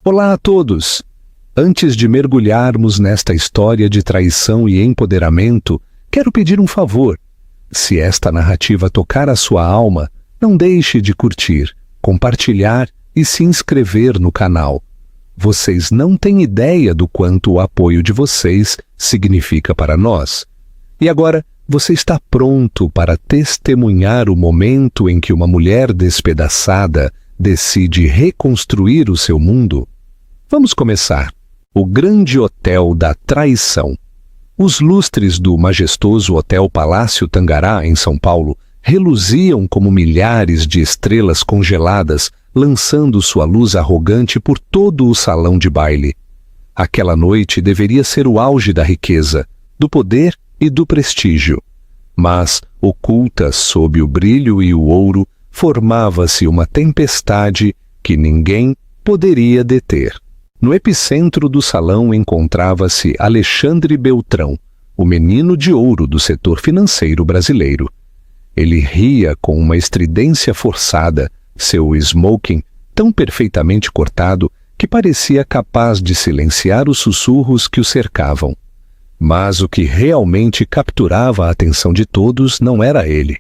Olá a todos! Antes de mergulharmos nesta história de traição e empoderamento, quero pedir um favor. Se esta narrativa tocar a sua alma, não deixe de curtir, compartilhar e se inscrever no canal. Vocês não têm ideia do quanto o apoio de vocês significa para nós. E agora, você está pronto para testemunhar o momento em que uma mulher despedaçada decide reconstruir o seu mundo? Vamos começar. O Grande Hotel da Traição. Os lustres do majestoso Hotel Palácio Tangará, em São Paulo, reluziam como milhares de estrelas congeladas, lançando sua luz arrogante por todo o salão de baile. Aquela noite deveria ser o auge da riqueza, do poder e do prestígio. Mas, oculta sob o brilho e o ouro, formava-se uma tempestade que ninguém poderia deter. No epicentro do salão encontrava-se Alexandre Beltrão, o menino de ouro do setor financeiro brasileiro. Ele ria com uma estridência forçada, seu smoking tão perfeitamente cortado que parecia capaz de silenciar os sussurros que o cercavam. Mas o que realmente capturava a atenção de todos não era ele.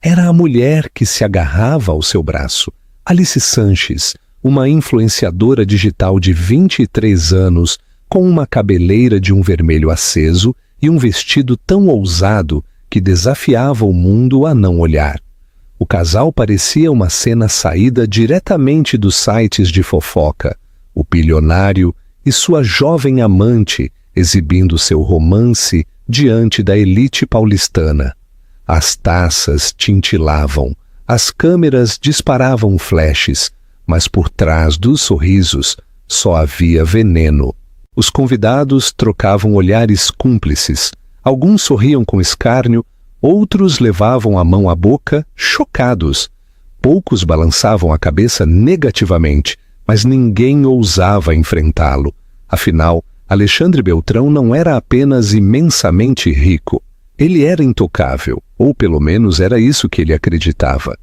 Era a mulher que se agarrava ao seu braço, Alice Sanches, uma influenciadora digital de 23 anos, com uma cabeleira de um vermelho aceso e um vestido tão ousado que desafiava o mundo a não olhar. O casal parecia uma cena saída diretamente dos sites de fofoca, o bilionário e sua jovem amante exibindo seu romance diante da elite paulistana. As taças tintilavam, as câmeras disparavam flashes, mas por trás dos sorrisos só havia veneno. Os convidados trocavam olhares cúmplices. Alguns sorriam com escárnio, outros levavam a mão à boca, chocados. Poucos balançavam a cabeça negativamente, mas ninguém ousava enfrentá-lo. Afinal, Alexandre Beltrão não era apenas imensamente rico. Ele era intocável, ou pelo menos era isso que ele acreditava.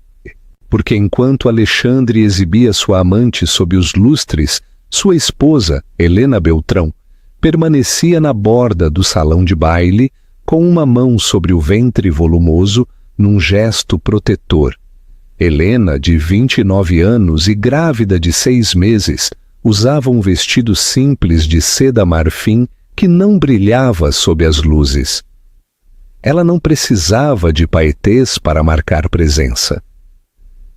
Porque enquanto Alexandre exibia sua amante sob os lustres, sua esposa, Helena Beltrão, permanecia na borda do salão de baile, com uma mão sobre o ventre volumoso, num gesto protetor. Helena, de 29 anos e grávida de 6 meses, usava um vestido simples de seda marfim que não brilhava sob as luzes. Ela não precisava de paetês para marcar presença.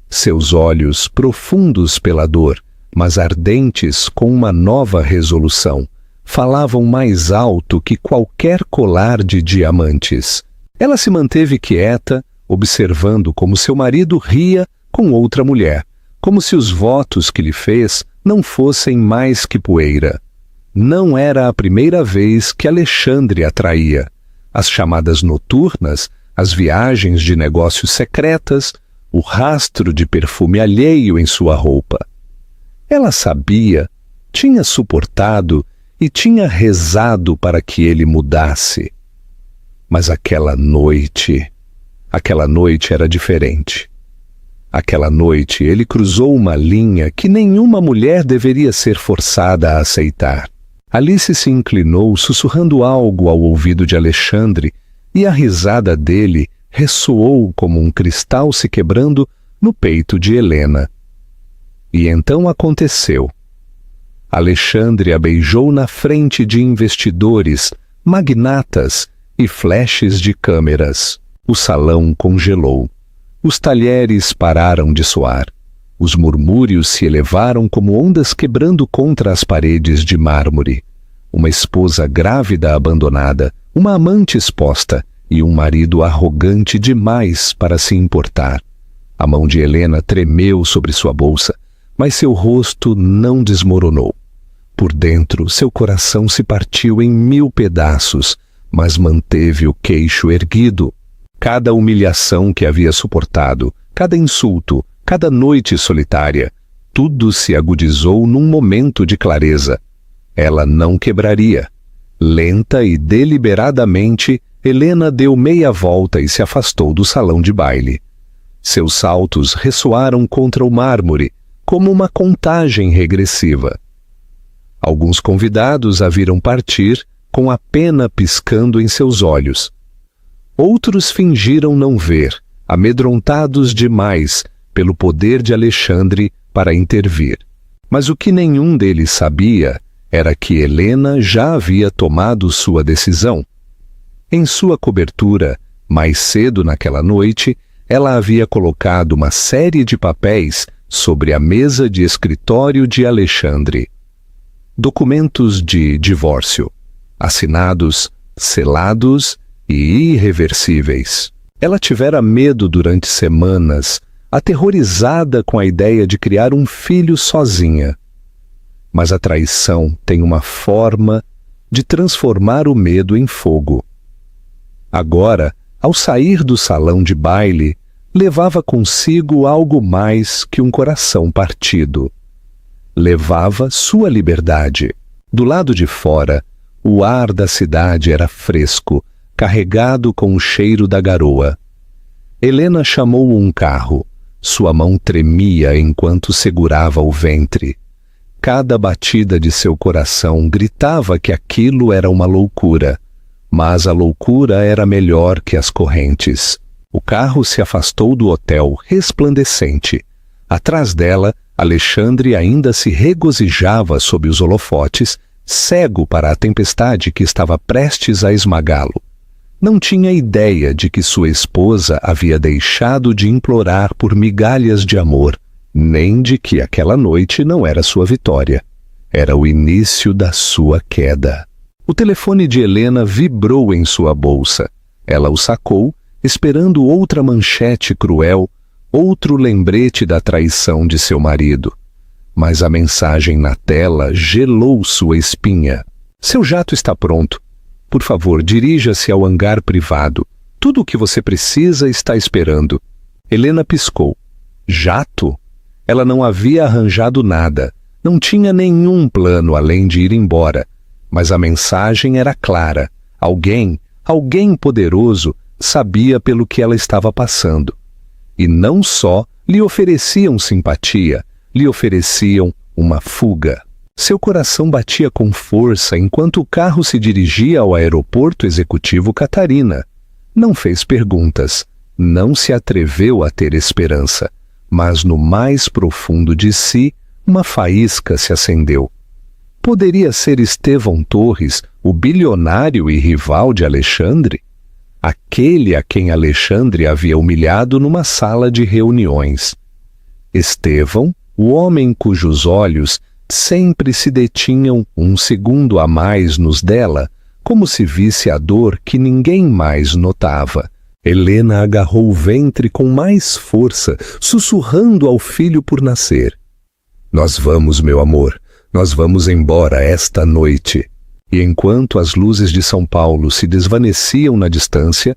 Seus olhos, profundos pela dor, mas ardentes com uma nova resolução, falavam mais alto que qualquer colar de diamantes. Ela se manteve quieta, observando como seu marido ria com outra mulher, como se os votos que lhe fez não fossem mais que poeira. Não era a primeira vez que Alexandre a traía. As chamadas noturnas, as viagens de negócios secretas, o rastro de perfume alheio em sua roupa. Ela sabia, tinha suportado e tinha rezado para que ele mudasse. Mas aquela noite era diferente. Aquela noite ele cruzou uma linha que nenhuma mulher deveria ser forçada a aceitar. Alice se inclinou, sussurrando algo ao ouvido de Alexandre, e a risada dele ressoou como um cristal se quebrando no peito de Helena. E então aconteceu. Alexandre a beijou na frente de investidores, magnatas e flashes de câmeras. O salão congelou. Os talheres pararam de soar. Os murmúrios se elevaram como ondas quebrando contra as paredes de mármore. Uma esposa grávida abandonada, uma amante exposta e um marido arrogante demais para se importar. A mão de Helena tremeu sobre sua bolsa, mas seu rosto não desmoronou. Por dentro, seu coração se partiu em 1000 pedaços, mas manteve o queixo erguido. Cada humilhação que havia suportado, cada insulto, cada noite solitária, tudo se agudizou num momento de clareza. Ela não quebraria. Lenta e deliberadamente, Helena deu meia volta e se afastou do salão de baile. Seus saltos ressoaram contra o mármore, como uma contagem regressiva. Alguns convidados a viram partir com a pena piscando em seus olhos. Outros fingiram não ver, amedrontados demais pelo poder de Alexandre para intervir. Mas o que nenhum deles sabia era que Helena já havia tomado sua decisão. Em sua cobertura, mais cedo naquela noite, ela havia colocado uma série de papéis sobre a mesa de escritório de Alexandre. Documentos de divórcio, assinados, selados e irreversíveis. Ela tivera medo durante semanas, aterrorizada com a ideia de criar um filho sozinha. Mas a traição tem uma forma de transformar o medo em fogo. Agora, ao sair do salão de baile, levava consigo algo mais que um coração partido. Levava sua liberdade. Do lado de fora, o ar da cidade era fresco, carregado com o cheiro da garoa. Helena chamou um carro. Sua mão tremia enquanto segurava o ventre. Cada batida de seu coração gritava que aquilo era uma loucura, mas a loucura era melhor que as correntes. O carro se afastou do hotel resplandecente. Atrás dela, Alexandre ainda se regozijava sob os holofotes, cego para a tempestade que estava prestes a esmagá-lo. Não tinha ideia de que sua esposa havia deixado de implorar por migalhas de amor, nem de que aquela noite não era sua vitória. Era o início da sua queda. O telefone de Helena vibrou em sua bolsa. Ela o sacou, esperando outra manchete cruel, outro lembrete da traição de seu marido. Mas a mensagem na tela gelou sua espinha. Seu jato está pronto. Por favor, dirija-se ao hangar privado. Tudo o que você precisa está esperando. Helena piscou. Jato? Ela não havia arranjado nada. Não tinha nenhum plano além de ir embora. Mas a mensagem era clara. Alguém poderoso, sabia pelo que ela estava passando. E não só lhe ofereciam simpatia, lhe ofereciam uma fuga. Seu coração batia com força enquanto o carro se dirigia ao aeroporto executivo Catarina. Não fez perguntas, não se atreveu a ter esperança, mas no mais profundo de si, uma faísca se acendeu. Poderia ser Estevão Torres, o bilionário e rival de Alexandre? Aquele a quem Alexandre havia humilhado numa sala de reuniões. Estevão, o homem cujos olhos sempre se detinham um segundo a mais nos dela, como se visse a dor que ninguém mais notava. Helena agarrou o ventre com mais força, sussurrando ao filho por nascer. Nós vamos, meu amor, nós vamos embora esta noite. E enquanto as luzes de São Paulo se desvaneciam na distância,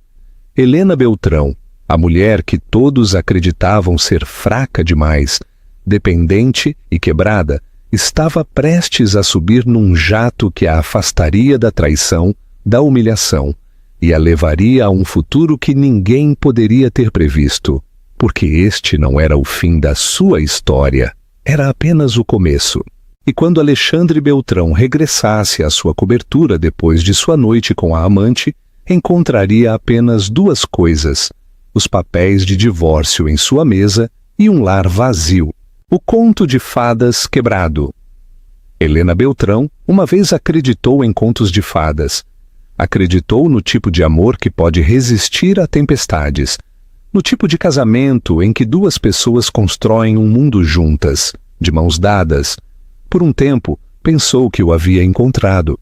Helena Beltrão, a mulher que todos acreditavam ser fraca demais, dependente e quebrada, estava prestes a subir num jato que a afastaria da traição, da humilhação, e a levaria a um futuro que ninguém poderia ter previsto, porque este não era o fim da sua história, era apenas o começo. E quando Alexandre Beltrão regressasse à sua cobertura depois de sua noite com a amante, encontraria apenas duas coisas: os papéis de divórcio em sua mesa e um lar vazio. O conto de fadas quebrado. Helena Beltrão uma vez acreditou em contos de fadas. Acreditou no tipo de amor que pode resistir a tempestades, no tipo de casamento em que duas pessoas constroem um mundo juntas, de mãos dadas. Por um tempo, pensou que o havia encontrado.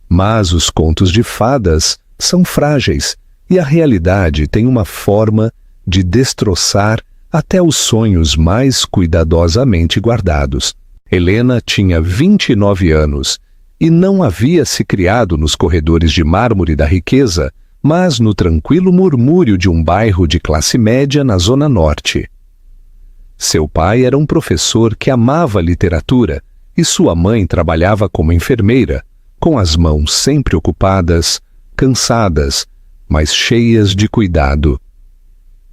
Mas os contos de fadas são frágeis e a realidade tem uma forma de destroçar até os sonhos mais cuidadosamente guardados. Helena tinha 29 anos e não havia se criado nos corredores de mármore da riqueza, mas no tranquilo murmúrio de um bairro de classe média na Zona Norte. Seu pai era um professor que amava literatura e sua mãe trabalhava como enfermeira, com as mãos sempre ocupadas, cansadas, mas cheias de cuidado.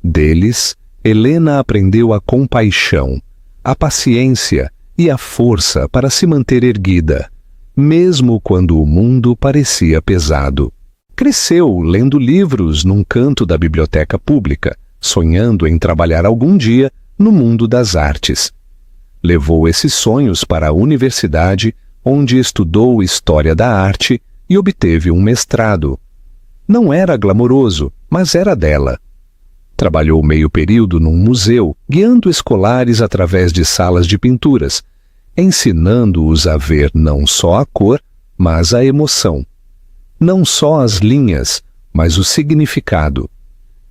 Deles, Helena aprendeu a compaixão, a paciência e a força para se manter erguida, mesmo quando o mundo parecia pesado. Cresceu lendo livros num canto da biblioteca pública, sonhando em trabalhar algum dia no mundo das artes. Levou esses sonhos para a universidade, onde estudou História da Arte e obteve um mestrado. Não era glamouroso, mas era dela. Trabalhou meio período num museu, guiando escolares através de salas de pinturas, ensinando-os a ver não só a cor, mas a emoção. Não só as linhas, mas o significado.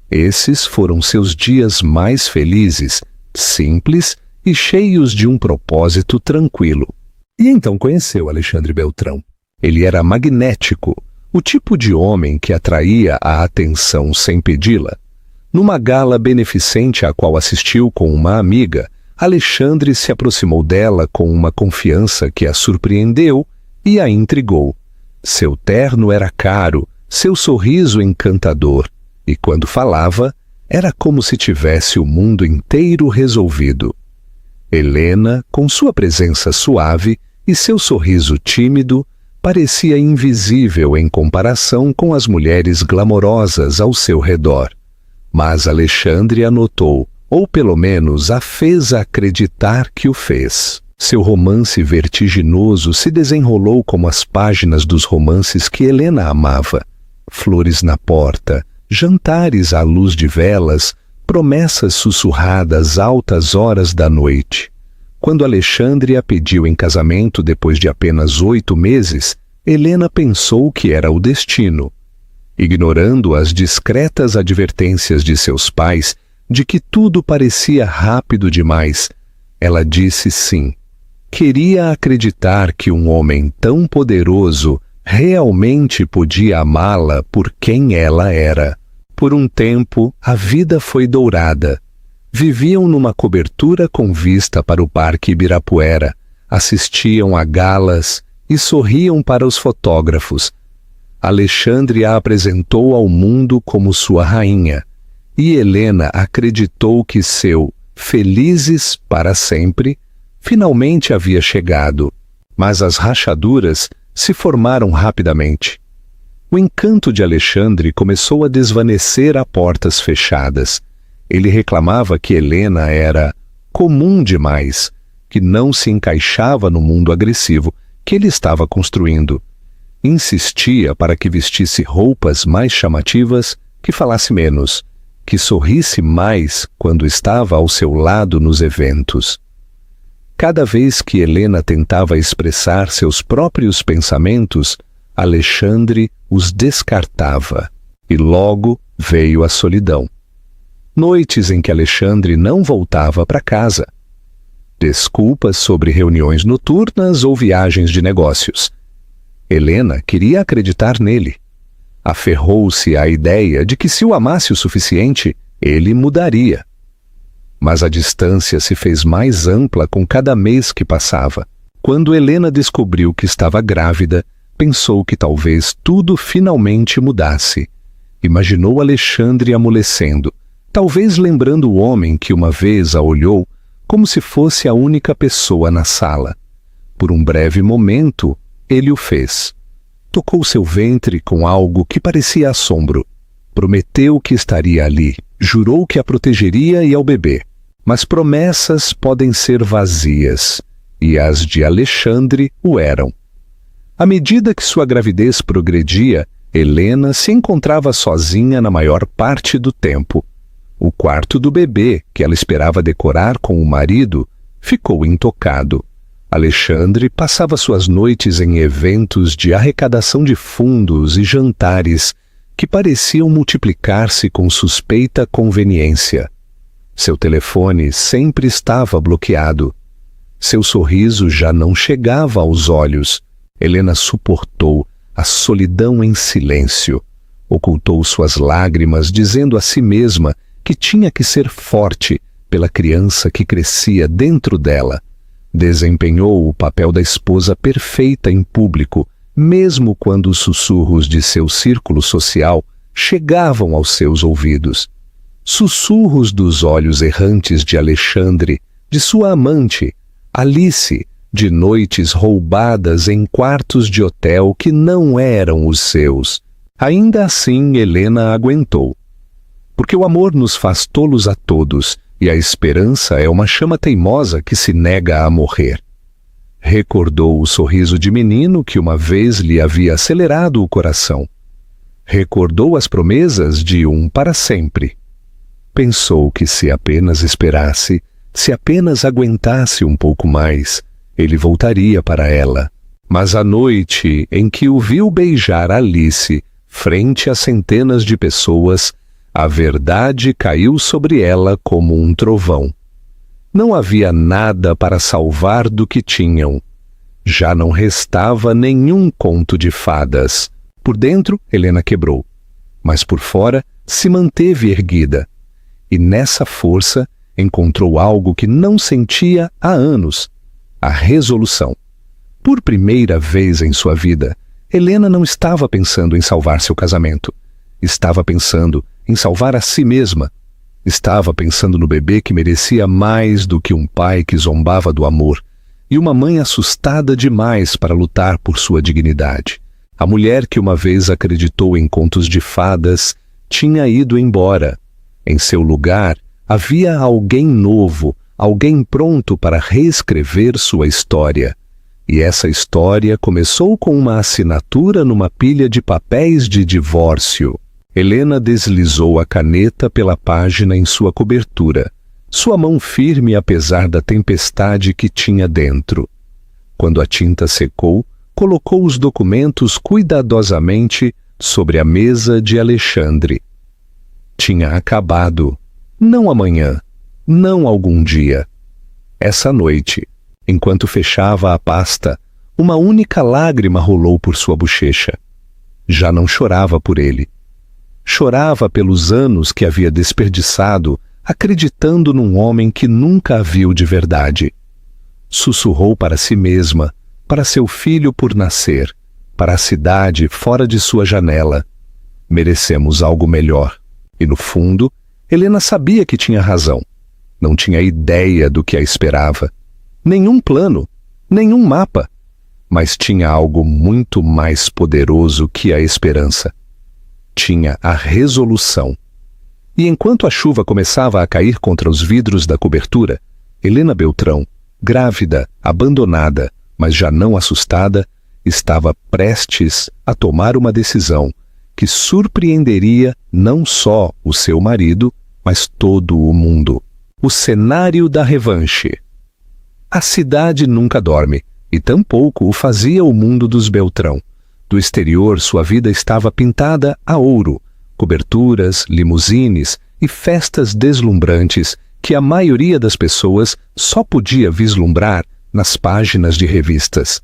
Esses foram seus dias mais felizes, simples e cheios de um propósito tranquilo. E então conheceu Alexandre Beltrão. Ele era magnético, o tipo de homem que atraía a atenção sem pedi-la. Numa gala beneficente à qual assistiu com uma amiga, Alexandre se aproximou dela com uma confiança que a surpreendeu e a intrigou. Seu terno era caro, seu sorriso encantador, e quando falava, era como se tivesse o mundo inteiro resolvido. Helena, com sua presença suave e seu sorriso tímido, parecia invisível em comparação com as mulheres glamorosas ao seu redor. Mas Alexandre a notou, ou pelo menos a fez acreditar que o fez. Seu romance vertiginoso se desenrolou como as páginas dos romances que Helena amava. Flores na porta, jantares à luz de velas, promessas sussurradas altas horas da noite. Quando Alexandre a pediu em casamento depois de apenas 8 meses, Helena pensou que era o destino. Ignorando as discretas advertências de seus pais de que tudo parecia rápido demais, ela disse sim. Queria acreditar que um homem tão poderoso realmente podia amá-la por quem ela era. Por um tempo, a vida foi dourada. Viviam numa cobertura com vista para o Parque Ibirapuera, assistiam a galas e sorriam para os fotógrafos. Alexandre a apresentou ao mundo como sua rainha, e Helena acreditou que seu felizes para sempre finalmente havia chegado. Mas as rachaduras se formaram rapidamente. O encanto de Alexandre começou a desvanecer a portas fechadas. Ele reclamava que Helena era comum demais, que não se encaixava no mundo agressivo que ele estava construindo. Insistia para que vestisse roupas mais chamativas, que falasse menos, que sorrisse mais quando estava ao seu lado nos eventos. Cada vez que Helena tentava expressar seus próprios pensamentos, Alexandre os descartava, e logo veio a solidão. Noites em que Alexandre não voltava para casa. Desculpas sobre reuniões noturnas ou viagens de negócios. Helena queria acreditar nele. Aferrou-se à ideia de que se o amasse o suficiente, ele mudaria. Mas a distância se fez mais ampla com cada mês que passava. Quando Helena descobriu que estava grávida, pensou que talvez tudo finalmente mudasse. Imaginou Alexandre amolecendo, talvez lembrando o homem que uma vez a olhou como se fosse a única pessoa na sala. Por um breve momento, ele o fez. Tocou seu ventre com algo que parecia assombro. Prometeu que estaria ali, jurou que a protegeria e ao bebê. Mas promessas podem ser vazias, e as de Alexandre o eram. À medida que sua gravidez progredia, Helena se encontrava sozinha na maior parte do tempo. O quarto do bebê, que ela esperava decorar com o marido, ficou intocado. Alexandre passava suas noites em eventos de arrecadação de fundos e jantares que pareciam multiplicar-se com suspeita conveniência. Seu telefone sempre estava bloqueado. Seu sorriso já não chegava aos olhos. Helena suportou a solidão em silêncio. Ocultou suas lágrimas, dizendo a si mesma que tinha que ser forte pela criança que crescia dentro dela. Desempenhou o papel da esposa perfeita em público, mesmo quando os sussurros de seu círculo social chegavam aos seus ouvidos. Sussurros dos olhos errantes de Alexandre, de sua amante, Alice, de noites roubadas em quartos de hotel que não eram os seus. Ainda assim, Helena aguentou. Porque o amor nos faz tolos a todos, e a esperança é uma chama teimosa que se nega a morrer. Recordou o sorriso de menino que uma vez lhe havia acelerado o coração. Recordou as promessas de um para sempre. Pensou que se apenas esperasse, se apenas aguentasse um pouco mais, ele voltaria para ela. Mas a noite em que o viu beijar Alice, frente a centenas de pessoas, a verdade caiu sobre ela como um trovão. Não havia nada para salvar do que tinham. Já não restava nenhum conto de fadas. Por dentro, Helena quebrou, mas por fora se manteve erguida. E nessa força encontrou algo que não sentia há anos: a resolução. Por primeira vez em sua vida, Helena não estava pensando em salvar seu casamento. Estava pensando em salvar a si mesma. Estava pensando no bebê que merecia mais do que um pai que zombava do amor, e uma mãe assustada demais para lutar por sua dignidade. A mulher que uma vez acreditou em contos de fadas tinha ido embora. Em seu lugar, havia alguém novo, alguém pronto para reescrever sua história. E essa história começou com uma assinatura numa pilha de papéis de divórcio. Helena deslizou a caneta pela página em sua cobertura, sua mão firme apesar da tempestade que tinha dentro. Quando a tinta secou, colocou os documentos cuidadosamente sobre a mesa de Alexandre. Tinha acabado. Não amanhã, não algum dia. Essa noite, enquanto fechava a pasta, uma única lágrima rolou por sua bochecha. Já não chorava por ele. Chorava pelos anos que havia desperdiçado acreditando num homem que nunca a viu de verdade. Sussurrou para si mesma, para seu filho por nascer, para a cidade fora de sua janela: merecemos algo melhor. E no fundo, Helena sabia que tinha razão. Não tinha ideia do que a esperava. Nenhum plano, nenhum mapa. Mas tinha algo muito mais poderoso que a esperança. Tinha a resolução. E enquanto a chuva começava a cair contra os vidros da cobertura, Helena Beltrão, grávida, abandonada, mas já não assustada, estava prestes a tomar uma decisão que surpreenderia não só o seu marido, mas todo o mundo. O cenário da revanche. A cidade nunca dorme, e tampouco o fazia o mundo dos Beltrão. Do exterior, sua vida estava pintada a ouro, coberturas, limusines e festas deslumbrantes que a maioria das pessoas só podia vislumbrar nas páginas de revistas.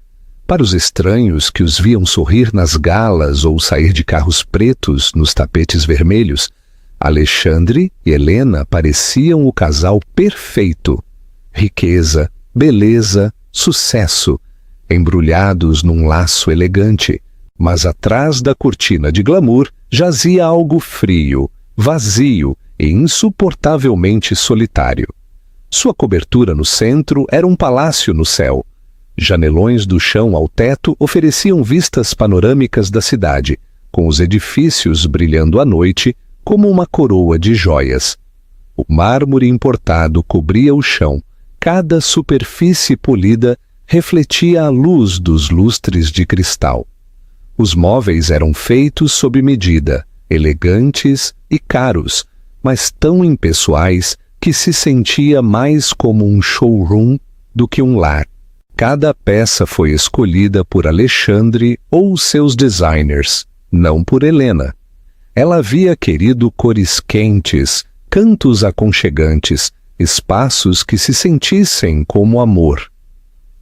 Para os estranhos que os viam sorrir nas galas ou sair de carros pretos nos tapetes vermelhos, Alexandre e Helena pareciam o casal perfeito. Riqueza, beleza, sucesso, embrulhados num laço elegante. Mas atrás da cortina de glamour jazia algo frio, vazio e insuportavelmente solitário. Sua cobertura no centro era um palácio no céu. Janelões do chão ao teto ofereciam vistas panorâmicas da cidade, com os edifícios brilhando à noite como uma coroa de joias. O mármore importado cobria o chão. Cada superfície polida refletia a luz dos lustres de cristal. Os móveis eram feitos sob medida, elegantes e caros, mas tão impessoais que se sentia mais como um showroom do que um lar. Cada peça foi escolhida por Alexandre ou seus designers, não por Helena. Ela havia querido cores quentes, cantos aconchegantes, espaços que se sentissem como amor.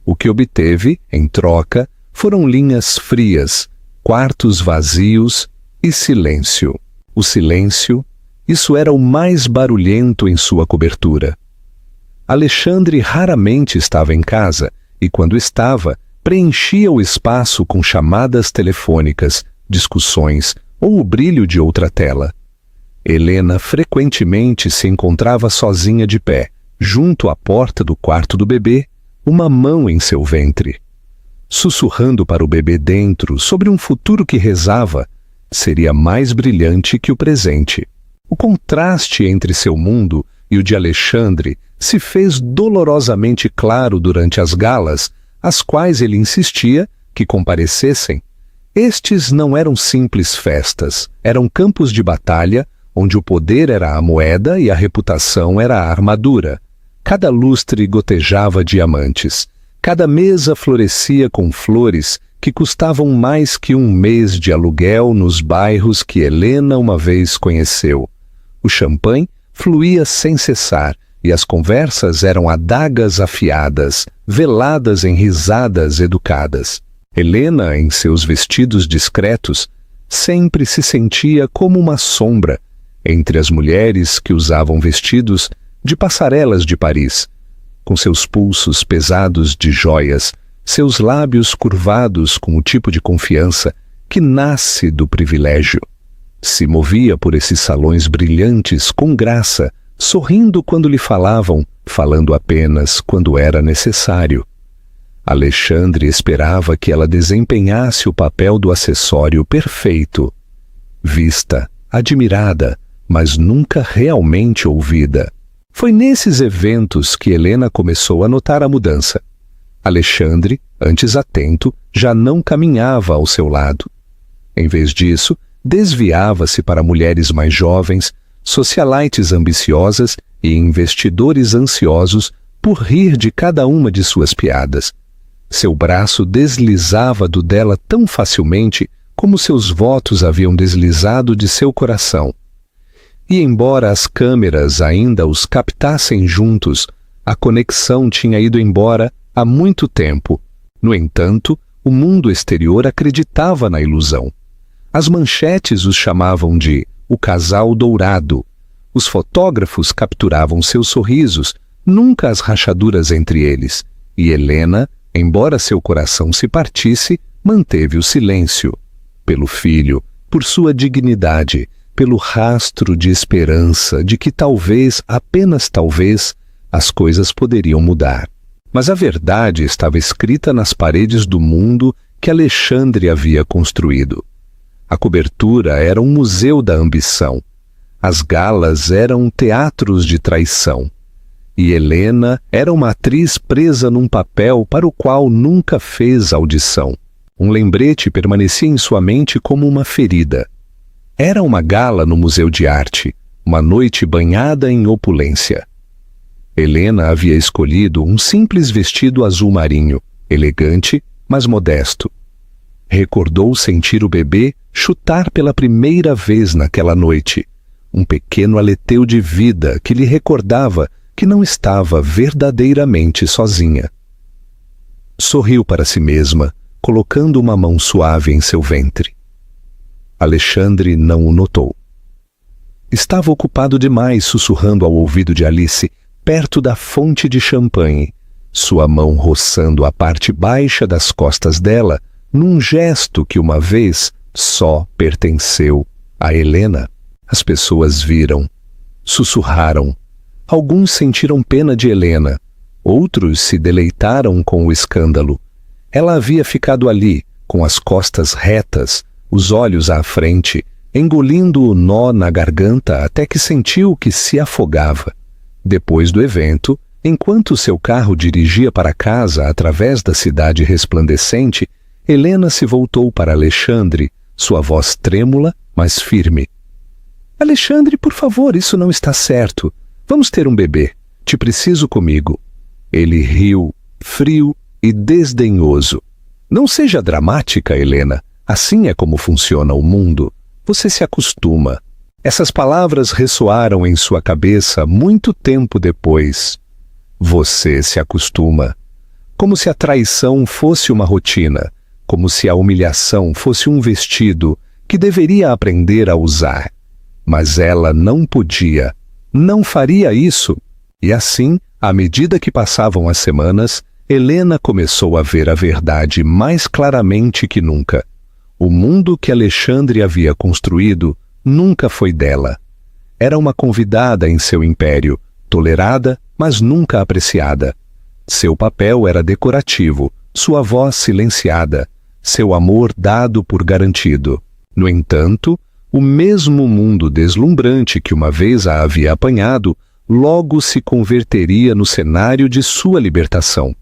O que obteve, em troca, foram linhas frias, quartos vazios e silêncio. O silêncio, isso era o mais barulhento em sua cobertura. Alexandre raramente estava em casa e, quando estava, preenchia o espaço com chamadas telefônicas, discussões ou o brilho de outra tela. Helena frequentemente se encontrava sozinha de pé, junto à porta do quarto do bebê, uma mão em seu ventre. Sussurrando para o bebê dentro sobre um futuro que rezava, seria mais brilhante que o presente. O contraste entre seu mundo e o de Alexandre se fez dolorosamente claro durante as galas, às quais ele insistia que comparecessem. Estes não eram simples festas, eram campos de batalha, onde o poder era a moeda e a reputação era a armadura. Cada lustre gotejava diamantes, cada mesa florescia com flores que custavam mais que um mês de aluguel nos bairros que Helena uma vez conheceu. O champanhe fluía sem cessar e as conversas eram adagas afiadas, veladas em risadas educadas. Helena, em seus vestidos discretos, sempre se sentia como uma sombra entre as mulheres que usavam vestidos de passarelas de Paris, com seus pulsos pesados de joias, seus lábios curvados com o tipo de confiança que nasce do privilégio. Se movia por esses salões brilhantes com graça, sorrindo quando lhe falavam, falando apenas quando era necessário. Alexandre esperava que ela desempenhasse o papel do acessório perfeito. Vista, admirada, mas nunca realmente ouvida. Foi nesses eventos que Helena começou a notar a mudança. Alexandre, antes atento, já não caminhava ao seu lado. Em vez disso, desviava-se para mulheres mais jovens, socialites ambiciosas e investidores ansiosos por rir de cada uma de suas piadas. Seu braço deslizava do dela tão facilmente como seus votos haviam deslizado de seu coração. E embora as câmeras ainda os captassem juntos, a conexão tinha ido embora há muito tempo. No entanto, o mundo exterior acreditava na ilusão. As manchetes os chamavam de o casal dourado. Os fotógrafos capturavam seus sorrisos, nunca as rachaduras entre eles. E Helena, embora seu coração se partisse, manteve o silêncio. Pelo filho, por sua dignidade, pelo rastro de esperança de que talvez, apenas talvez, as coisas poderiam mudar. Mas a verdade estava escrita nas paredes do mundo que Alexandre havia construído. A cobertura era um museu da ambição. As galas eram teatros de traição. E Helena era uma atriz presa num papel para o qual nunca fez audição. Um lembrete permanecia em sua mente como uma ferida. Era uma gala no Museu de Arte, uma noite banhada em opulência. Helena havia escolhido um simples vestido azul marinho, elegante, mas modesto. Recordou sentir o bebê chutar pela primeira vez naquela noite, um pequeno aleteu de vida que lhe recordava que não estava verdadeiramente sozinha. Sorriu para si mesma, colocando uma mão suave em seu ventre. Alexandre não o notou. Estava ocupado demais sussurrando ao ouvido de Alice, perto da fonte de champanhe, sua mão roçando a parte baixa das costas dela, num gesto que uma vez só pertenceu a Helena. As pessoas viram, sussurraram. Alguns sentiram pena de Helena, outros se deleitaram com o escândalo. Ela havia ficado ali, com as costas retas, os olhos à frente, engolindo o nó na garganta até que sentiu que se afogava. Depois do evento, enquanto seu carro dirigia para casa através da cidade resplandecente, Helena se voltou para Alexandre, sua voz trêmula, mas firme. Alexandre, por favor, isso não está certo. Vamos ter um bebê. Te preciso comigo. Ele riu, frio e desdenhoso. Não seja dramática, Helena. Assim é como funciona o mundo. Você se acostuma. Essas palavras ressoaram em sua cabeça muito tempo depois. Você se acostuma. Como se a traição fosse uma rotina, como se a humilhação fosse um vestido que deveria aprender a usar. Mas ela não podia, não faria isso. E assim, à medida que passavam as semanas, Helena começou a ver a verdade mais claramente que nunca. O mundo que Alexandre havia construído nunca foi dela. Era uma convidada em seu império, tolerada, mas nunca apreciada. Seu papel era decorativo, sua voz silenciada, seu amor dado por garantido. No entanto, o mesmo mundo deslumbrante que uma vez a havia apanhado, logo se converteria no cenário de sua libertação.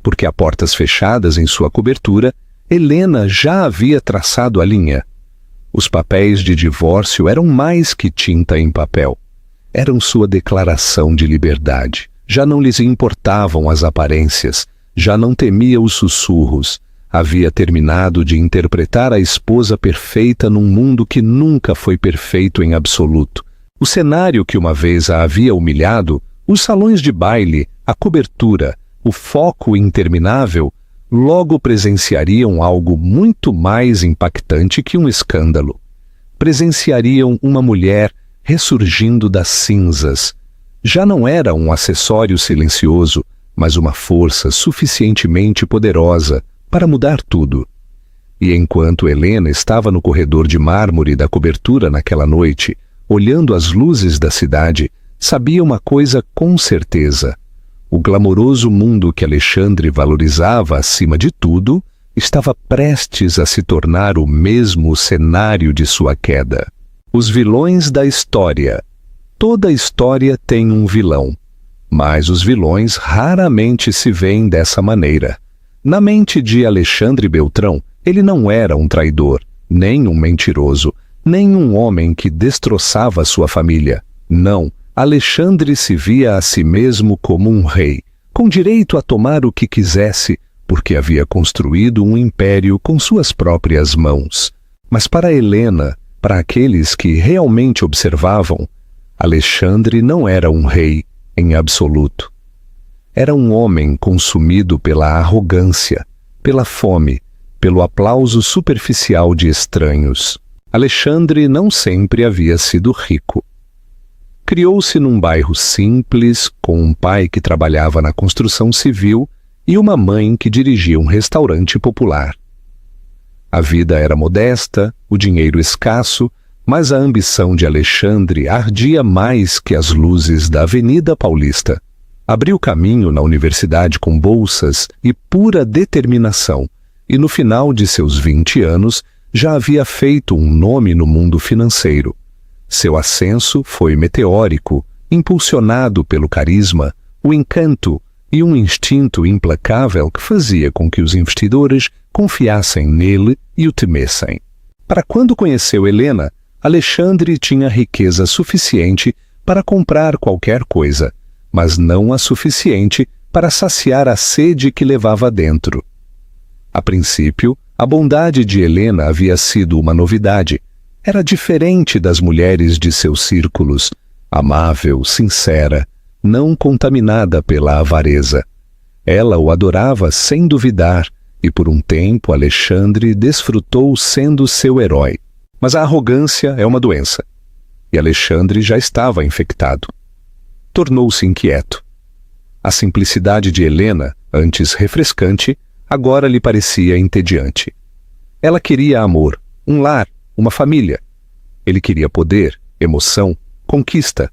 Porque a portas fechadas em sua cobertura, Helena já havia traçado a linha. Os papéis de divórcio eram mais que tinta em papel. Eram sua declaração de liberdade. Já não lhes importavam as aparências, já não temia os sussurros. Havia terminado de interpretar a esposa perfeita num mundo que nunca foi perfeito em absoluto. O cenário que uma vez a havia humilhado, os salões de baile, a cobertura, o foco interminável, logo presenciariam algo muito mais impactante que um escândalo. Presenciariam uma mulher ressurgindo das cinzas. Já não era um acessório silencioso, mas uma força suficientemente poderosa para mudar tudo. E enquanto Helena estava no corredor de mármore da cobertura naquela noite, olhando as luzes da cidade, sabia uma coisa com certeza. O glamouroso mundo que Alexandre valorizava acima de tudo estava prestes a se tornar o mesmo cenário de sua queda. Os vilões da história. Toda história tem um vilão, mas os vilões raramente se veem dessa maneira. Na mente de Alexandre Beltrão, ele não era um traidor, nem um mentiroso, nem um homem que destroçava sua família. Não, Alexandre se via a si mesmo como um rei, com direito a tomar o que quisesse, porque havia construído um império com suas próprias mãos. Mas para Helena, para aqueles que realmente observavam, Alexandre não era um rei em absoluto. Era um homem consumido pela arrogância, pela fome, pelo aplauso superficial de estranhos. Alexandre não sempre havia sido rico. Criou-se num bairro simples, com um pai que trabalhava na construção civil e uma mãe que dirigia um restaurante popular. A vida era modesta, o dinheiro escasso, mas a ambição de Alexandre ardia mais que as luzes da Avenida Paulista. Abriu caminho na universidade com bolsas e pura determinação, e no final de seus 20 anos já havia feito um nome no mundo financeiro. Seu ascenso foi meteórico, impulsionado pelo carisma, o encanto e um instinto implacável que fazia com que os investidores confiassem nele e o temessem. Para quando conheceu Helena, Alexandre tinha riqueza suficiente para comprar qualquer coisa, mas não a suficiente para saciar a sede que levava dentro. A princípio, a bondade de Helena havia sido uma novidade. Era diferente das mulheres de seus círculos, amável, sincera, não contaminada pela avareza. Ela o adorava sem duvidar, e por um tempo Alexandre desfrutou sendo seu herói. Mas a arrogância é uma doença, e Alexandre já estava infectado. Tornou-se inquieto. A simplicidade de Helena, antes refrescante, agora lhe parecia entediante. Ela queria amor, um lar, uma família. Ele queria poder, emoção, conquista.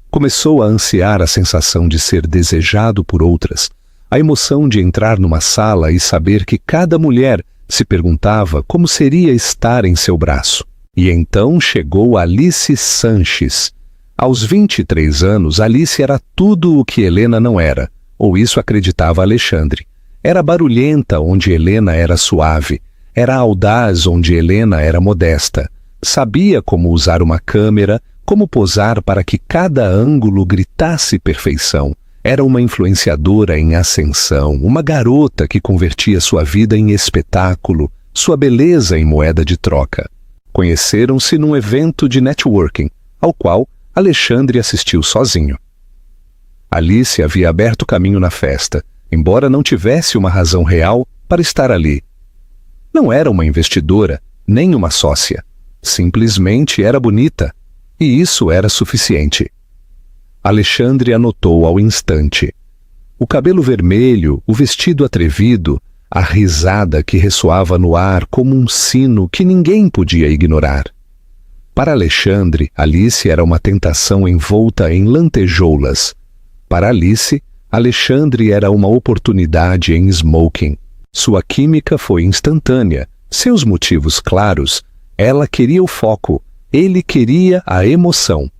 Começou a ansiar a sensação de ser desejado por outras, a emoção de entrar numa sala e saber que cada mulher se perguntava como seria estar em seu braço. E então chegou Alice Sanches. Aos 23 anos, Alice era tudo o que Helena não era, ou isso acreditava Alexandre. Era barulhenta onde Helena era suave, era audaz onde Helena era modesta. Sabia como usar uma câmera, como posar para que cada ângulo gritasse perfeição. Era uma influenciadora em ascensão, uma garota que convertia sua vida em espetáculo, sua beleza em moeda de troca. Conheceram-se num evento de networking, ao qual Alexandre assistiu sozinho. Alice havia aberto caminho na festa, embora não tivesse uma razão real para estar ali. Não era uma investidora, nem uma sócia. Simplesmente era bonita, e isso era suficiente. Alexandre anotou ao instante. O cabelo vermelho, o vestido atrevido, a risada que ressoava no ar como um sino que ninguém podia ignorar. Para Alexandre, Alice era uma tentação envolta em lantejoulas. Para Alice, Alexandre era uma oportunidade em smoking. Sua química foi instantânea, seus motivos claros. Ela queria o foco, ele queria a emoção.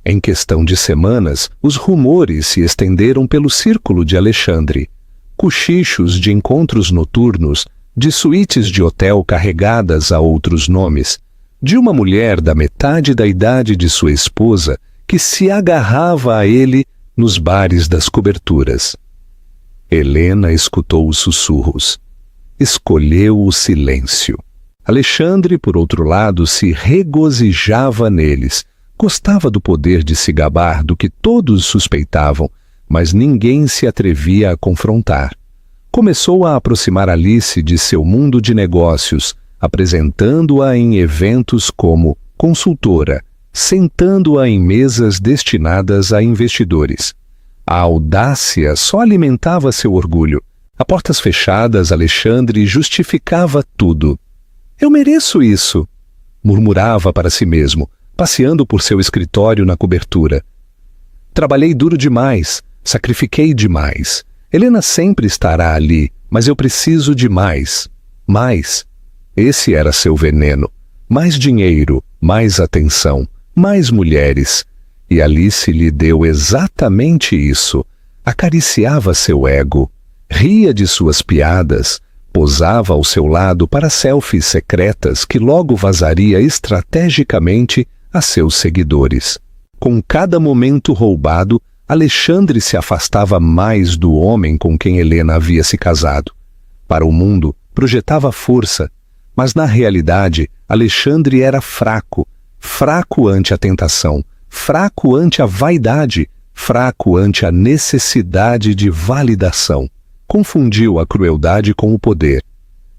Em questão de semanas, os rumores se estenderam pelo círculo de Alexandre. Cochichos de encontros noturnos, de suítes de hotel carregadas a outros nomes, de uma mulher da metade da idade de sua esposa que se agarrava a ele nos bares das coberturas. Helena escutou os sussurros. Escolheu o silêncio. Alexandre, por outro lado, se regozijava neles. Gostava do poder de se gabar do que todos suspeitavam, mas ninguém se atrevia a confrontar. Começou a aproximar Alice de seu mundo de negócios, apresentando-a em eventos como consultora, sentando-a em mesas destinadas a investidores. A audácia só alimentava seu orgulho. A portas fechadas, Alexandre justificava tudo. "Eu mereço isso", murmurava para si mesmo, passeando por seu escritório na cobertura. "Trabalhei duro demais, sacrifiquei demais. Helena sempre estará ali, mas eu preciso de mais. Mais." Esse era seu veneno. Mais dinheiro, mais atenção, mais mulheres. E Alice lhe deu exatamente isso. Acariciava seu ego, ria de suas piadas, posava ao seu lado para selfies secretas que logo vazaria estrategicamente a seus seguidores. Com cada momento roubado, Alexandre se afastava mais do homem com quem Helena havia se casado. Para o mundo, projetava força, mas na realidade, Alexandre era fraco, fraco ante a tentação, fraco ante a vaidade, fraco ante a necessidade de validação. Confundiu a crueldade com o poder,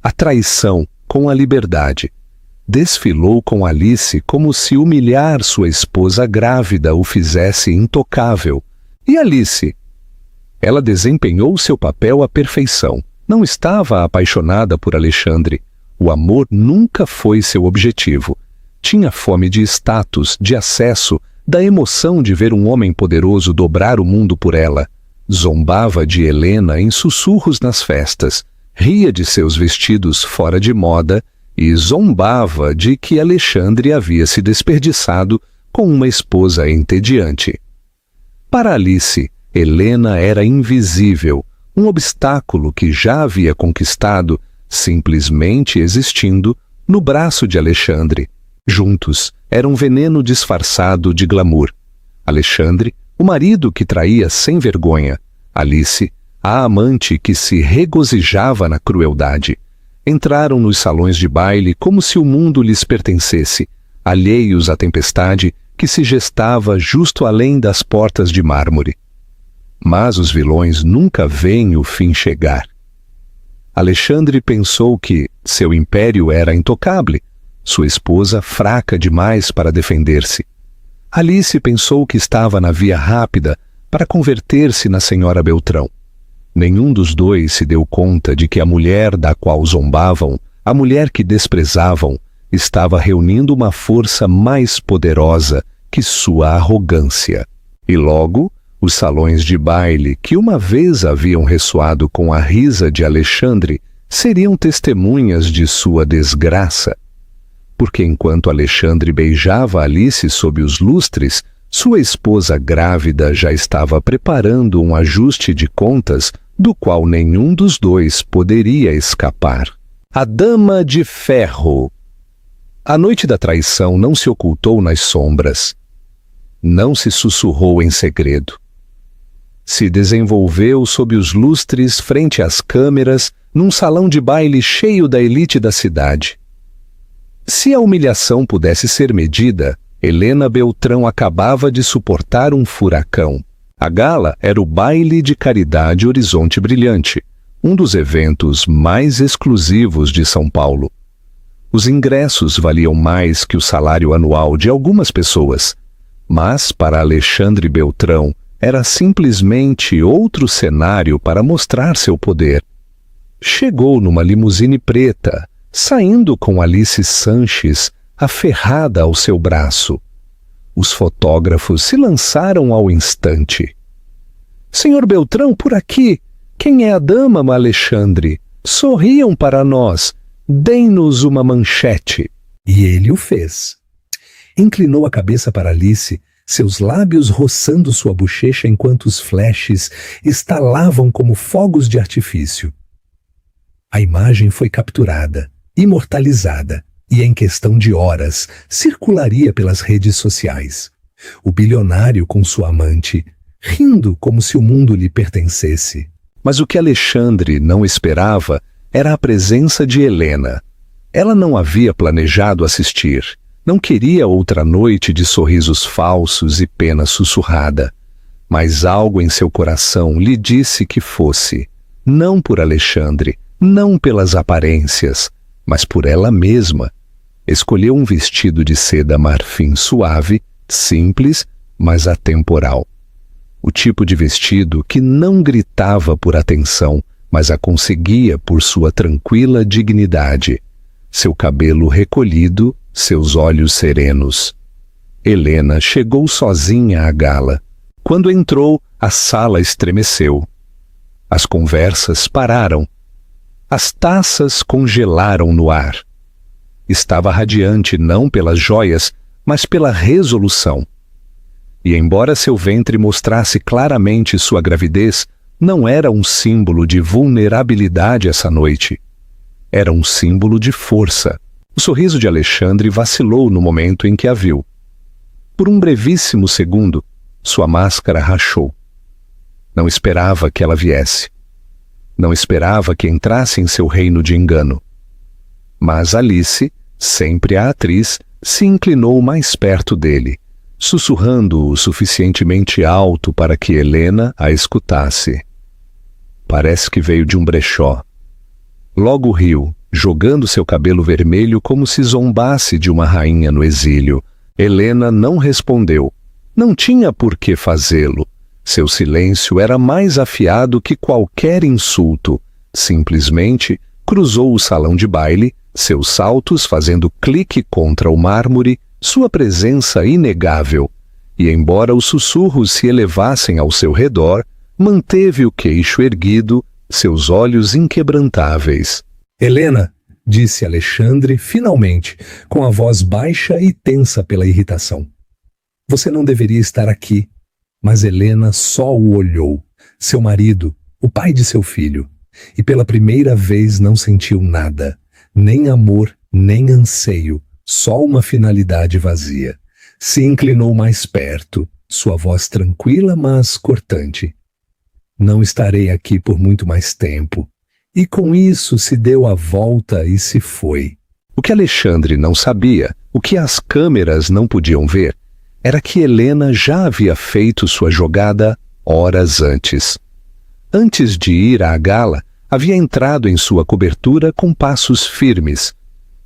a traição com a liberdade. Desfilou com Alice como se humilhar sua esposa grávida o fizesse intocável. E Alice? Ela desempenhou seu papel à perfeição. Não estava apaixonada por Alexandre. O amor nunca foi seu objetivo. Tinha fome de status, de acesso, da emoção de ver um homem poderoso dobrar o mundo por ela. Zombava de Helena em sussurros nas festas, ria de seus vestidos fora de moda e zombava de que Alexandre havia se desperdiçado com uma esposa entediante. Para Alice, Helena era invisível, um obstáculo que já havia conquistado, simplesmente existindo, no braço de Alexandre. Juntos, era um veneno disfarçado de glamour. Alexandre, o marido que traía sem vergonha. Alice, a amante que se regozijava na crueldade. Entraram nos salões de baile como se o mundo lhes pertencesse, alheios à tempestade que se gestava justo além das portas de mármore. Mas os vilões nunca veem o fim chegar. Alexandre pensou que seu império era intocável, sua esposa fraca demais para defender-se. Alice pensou que estava na via rápida para converter-se na senhora Beltrão. Nenhum dos dois se deu conta de que a mulher da qual zombavam, a mulher que desprezavam, estava reunindo uma força mais poderosa que sua arrogância. E logo, os salões de baile, que uma vez haviam ressoado com a risa de Alexandre, seriam testemunhas de sua desgraça. Porque enquanto Alexandre beijava Alice sob os lustres, sua esposa grávida já estava preparando um ajuste de contas do qual nenhum dos dois poderia escapar. A Dama de Ferro. A noite da traição não se ocultou nas sombras. Não se sussurrou em segredo. Se desenvolveu sob os lustres, frente às câmeras, num salão de baile cheio da elite da cidade. Se a humilhação pudesse ser medida, Helena Beltrão acabava de suportar um furacão. A gala era o Baile de Caridade Horizonte Brilhante, um dos eventos mais exclusivos de São Paulo. Os ingressos valiam mais que o salário anual de algumas pessoas, mas para Alexandre Beltrão era simplesmente outro cenário para mostrar seu poder. Chegou numa limusine preta, saindo com Alice Sanches, aferrada ao seu braço. Os fotógrafos se lançaram ao instante. Senhor Beltrão, por aqui! Quem é a dama, Alexandre? Sorriam para nós, deem-nos uma manchete. E ele o fez. Inclinou a cabeça para Alice, seus lábios roçando sua bochecha enquanto os flashes estalavam como fogos de artifício. A imagem foi capturada, imortalizada, e em questão de horas circularia pelas redes sociais. O bilionário com sua amante, rindo como se o mundo lhe pertencesse. Mas o que Alexandre não esperava era a presença de Helena. Ela não havia planejado assistir. Não queria outra noite de sorrisos falsos e pena sussurrada. Mas algo em seu coração lhe disse que fosse. Não por Alexandre, não pelas aparências, mas por ela mesma. Escolheu um vestido de seda marfim suave, simples, mas atemporal. O tipo de vestido que não gritava por atenção, mas a conseguia por sua tranquila dignidade. Seu cabelo recolhido, seus olhos serenos. Helena chegou sozinha à gala. Quando entrou, a sala estremeceu. As conversas pararam. As taças congelaram no ar. Estava radiante não pelas joias, mas pela resolução. E embora seu ventre mostrasse claramente sua gravidez, não era um símbolo de vulnerabilidade essa noite. Era um símbolo de força. O sorriso de Alexandre vacilou no momento em que a viu. Por um brevíssimo segundo, sua máscara rachou. Não esperava que ela viesse. Não esperava que entrasse em seu reino de engano. Mas Alice, sempre a atriz, se inclinou mais perto dele, sussurrando o suficientemente alto para que Helena a escutasse. Parece que veio de um brechó. Logo riu, jogando seu cabelo vermelho como se zombasse de uma rainha no exílio. Helena não respondeu. Não tinha por que fazê-lo. Seu silêncio era mais afiado que qualquer insulto. Simplesmente cruzou o salão de baile, seus saltos fazendo clique contra o mármore, sua presença inegável. E embora os sussurros se elevassem ao seu redor, manteve o queixo erguido, seus olhos inquebrantáveis. Helena, disse Alexandre, finalmente, com a voz baixa e tensa pela irritação. Você não deveria estar aqui. Mas Helena só o olhou. Seu marido, o pai de seu filho. E pela primeira vez não sentiu nada. Nem amor, nem anseio. Só uma finalidade vazia. Se inclinou mais perto, sua voz tranquila, mas cortante. Não estarei aqui por muito mais tempo. E com isso se deu a volta e se foi. O que Alexandre não sabia, o que as câmeras não podiam ver, era que Helena já havia feito sua jogada horas antes. Antes de ir à gala, havia entrado em sua cobertura com passos firmes.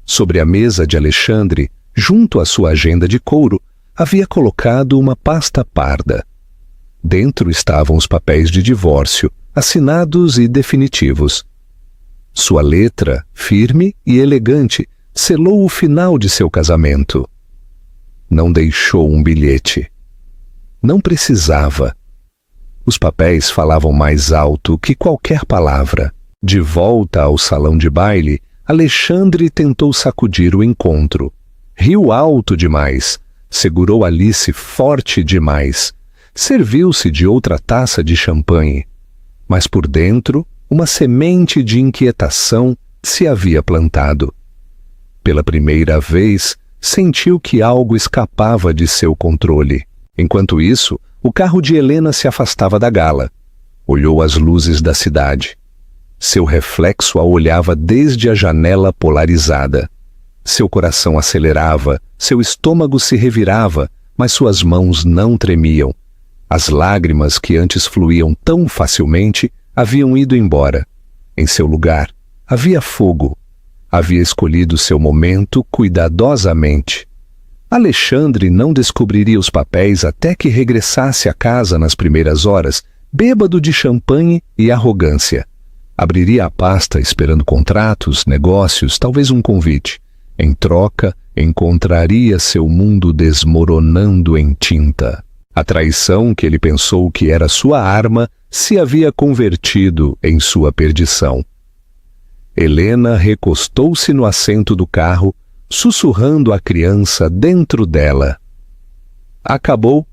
Sobre a mesa de Alexandre, junto à sua agenda de couro, havia colocado uma pasta parda. Dentro estavam os papéis de divórcio, assinados e definitivos. Sua letra, firme e elegante, selou o final de seu casamento. Não deixou um bilhete. Não precisava. Os papéis falavam mais alto que qualquer palavra. De volta ao salão de baile, Alexandre tentou sacudir o encontro. Riu alto demais. Segurou Alice forte demais. Serviu-se de outra taça de champanhe. Mas por dentro, uma semente de inquietação se havia plantado. Pela primeira vez, sentiu que algo escapava de seu controle. Enquanto isso, o carro de Helena se afastava da gala. Olhou as luzes da cidade. Seu reflexo a olhava desde a janela polarizada. Seu coração acelerava, seu estômago se revirava, mas suas mãos não tremiam. As lágrimas que antes fluíam tão facilmente haviam ido embora. Em seu lugar, havia fogo. Havia escolhido seu momento cuidadosamente. Alexandre não descobriria os papéis até que regressasse a casa nas primeiras horas, bêbado de champanhe e arrogância. Abriria a pasta esperando contratos, negócios, talvez um convite. Em troca, encontraria seu mundo desmoronando em tinta. A traição que ele pensou que era sua arma se havia convertido em sua perdição. Helena recostou-se no assento do carro, sussurrando à criança dentro dela. Acabou.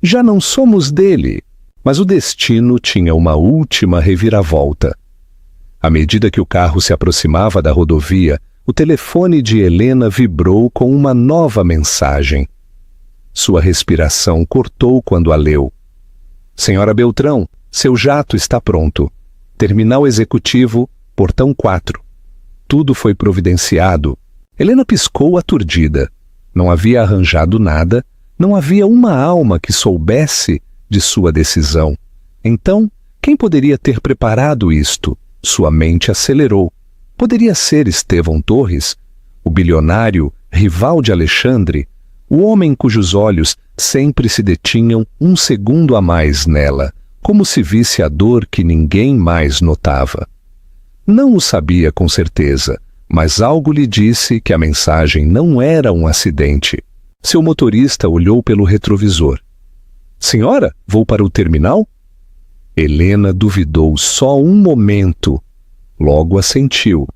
Já não somos dele, mas o destino tinha uma última reviravolta. À medida que o carro se aproximava da rodovia, o telefone de Helena vibrou com uma nova mensagem. Sua respiração cortou quando a leu. Senhora Beltrão, seu jato está pronto. Terminal executivo, portão 4. Tudo foi providenciado. Helena piscou aturdida. Não havia arranjado nada, não havia uma alma que soubesse de sua decisão. Então, quem poderia ter preparado isto? Sua mente acelerou. Poderia ser Estevão Torres, o bilionário, rival de Alexandre, o homem cujos olhos sempre se detinham um segundo a mais nela, como se visse a dor que ninguém mais notava. Não o sabia com certeza, mas algo lhe disse que a mensagem não era um acidente. Seu motorista olhou pelo retrovisor. Senhora, vou para o terminal? Helena duvidou só um momento. Logo assentiu.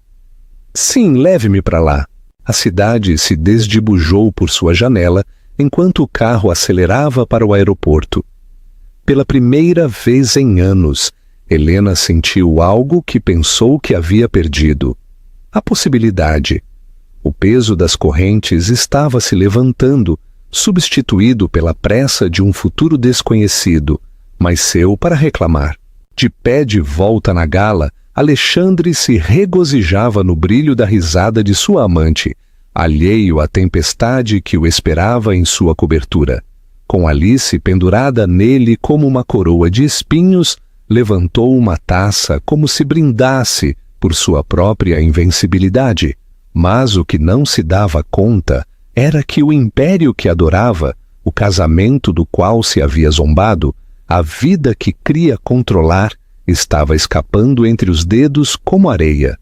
Sim, leve-me para lá. A cidade se desdibujou por sua janela enquanto o carro acelerava para o aeroporto. Pela primeira vez em anos, Helena sentiu algo que pensou que havia perdido. A possibilidade. O peso das correntes estava se levantando, substituído pela pressa de um futuro desconhecido, mas seu para reclamar. De pé de volta na gala, Alexandre se regozijava no brilho da risada de sua amante, alheio à tempestade que o esperava em sua cobertura. Com Alice pendurada nele como uma coroa de espinhos, levantou uma taça como se brindasse por sua própria invencibilidade. Mas o que não se dava conta era que o império que adorava, o casamento do qual se havia zombado, a vida que cria controlar, estava escapando entre os dedos como areia.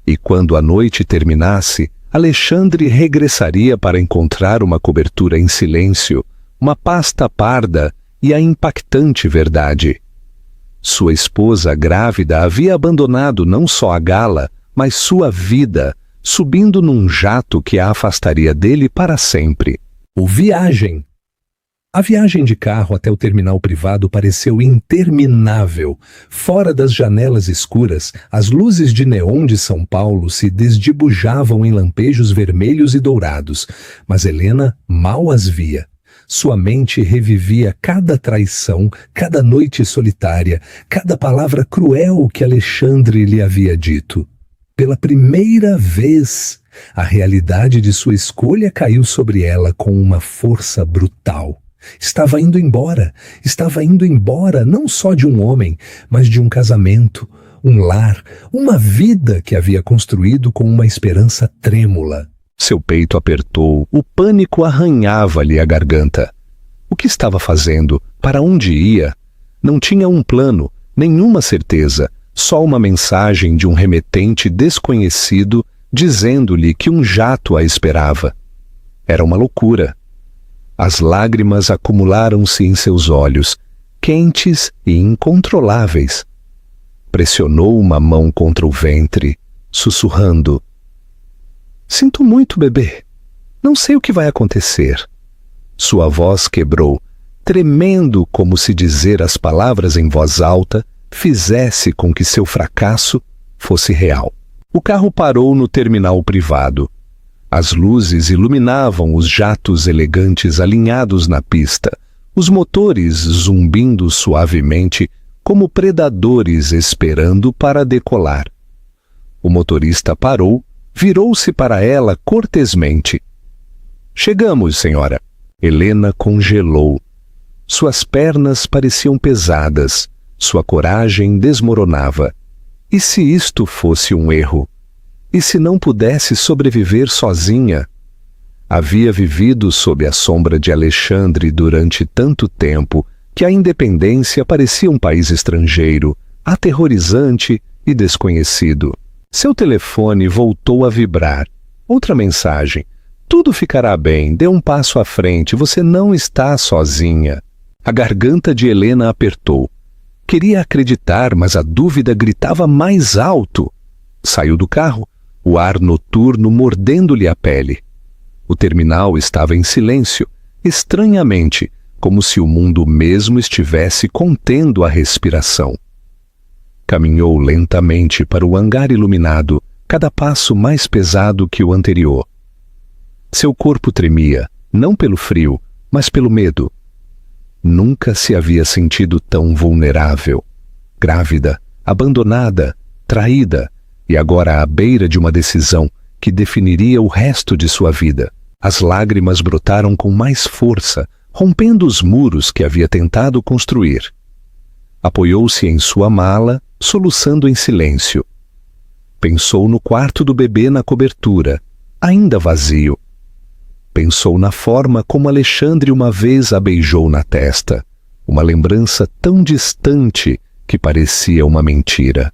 E quando a noite terminasse, Alexandre regressaria para encontrar uma cobertura em silêncio, uma pasta parda e a impactante verdade. Sua esposa grávida havia abandonado não só a gala, mas sua vida, subindo num jato que a afastaria dele para sempre. A viagem de carro até o terminal privado pareceu interminável. Fora das janelas escuras, as luzes de neon de São Paulo se desdibujavam em lampejos vermelhos e dourados, mas Helena mal as via. Sua mente revivia cada traição, cada noite solitária, cada palavra cruel que Alexandre lhe havia dito. Pela primeira vez, a realidade de sua escolha caiu sobre ela com uma força brutal. Estava indo embora não só de um homem, mas de um casamento, um lar, uma vida que havia construído com uma esperança trêmula. Seu peito apertou, o pânico arranhava-lhe a garganta. O que estava fazendo? Para onde ia? Não tinha um plano, nenhuma certeza, só uma mensagem de um remetente desconhecido dizendo-lhe que um jato a esperava. Era uma loucura. As lágrimas acumularam-se em seus olhos, quentes e incontroláveis. Pressionou uma mão contra o ventre, sussurrando: Sinto muito, bebê. Não sei o que vai acontecer. Sua voz quebrou, tremendo como se dizer as palavras em voz alta fizesse com que seu fracasso fosse real. O carro parou no terminal privado. As luzes iluminavam os jatos elegantes alinhados na pista, os motores zumbindo suavemente como predadores esperando para decolar. O motorista parou, virou-se para ela cortesmente. Chegamos, senhora. Helena congelou. Suas pernas pareciam pesadas, sua coragem desmoronava. E se isto fosse um erro? E se não pudesse sobreviver sozinha? Havia vivido sob a sombra de Alexandre durante tanto tempo que a independência parecia um país estrangeiro, aterrorizante e desconhecido. Seu telefone voltou a vibrar. Outra mensagem. Tudo ficará bem, dê um passo à frente, você não está sozinha. A garganta de Helena apertou. Queria acreditar, mas a dúvida gritava mais alto. Saiu do carro, o ar noturno mordendo-lhe a pele. O terminal estava em silêncio, estranhamente, como se o mundo mesmo estivesse contendo a respiração. Caminhou lentamente para o hangar iluminado, cada passo mais pesado que o anterior. Seu corpo tremia, não pelo frio, mas pelo medo. Nunca se havia sentido tão vulnerável. Grávida, abandonada, traída, e agora à beira de uma decisão que definiria o resto de sua vida. As lágrimas brotaram com mais força, rompendo os muros que havia tentado construir. Apoiou-se em sua mala, soluçando em silêncio. Pensou no quarto do bebê na cobertura, ainda vazio. Pensou na forma como Alexandre uma vez a beijou na testa, uma lembrança tão distante que parecia uma mentira.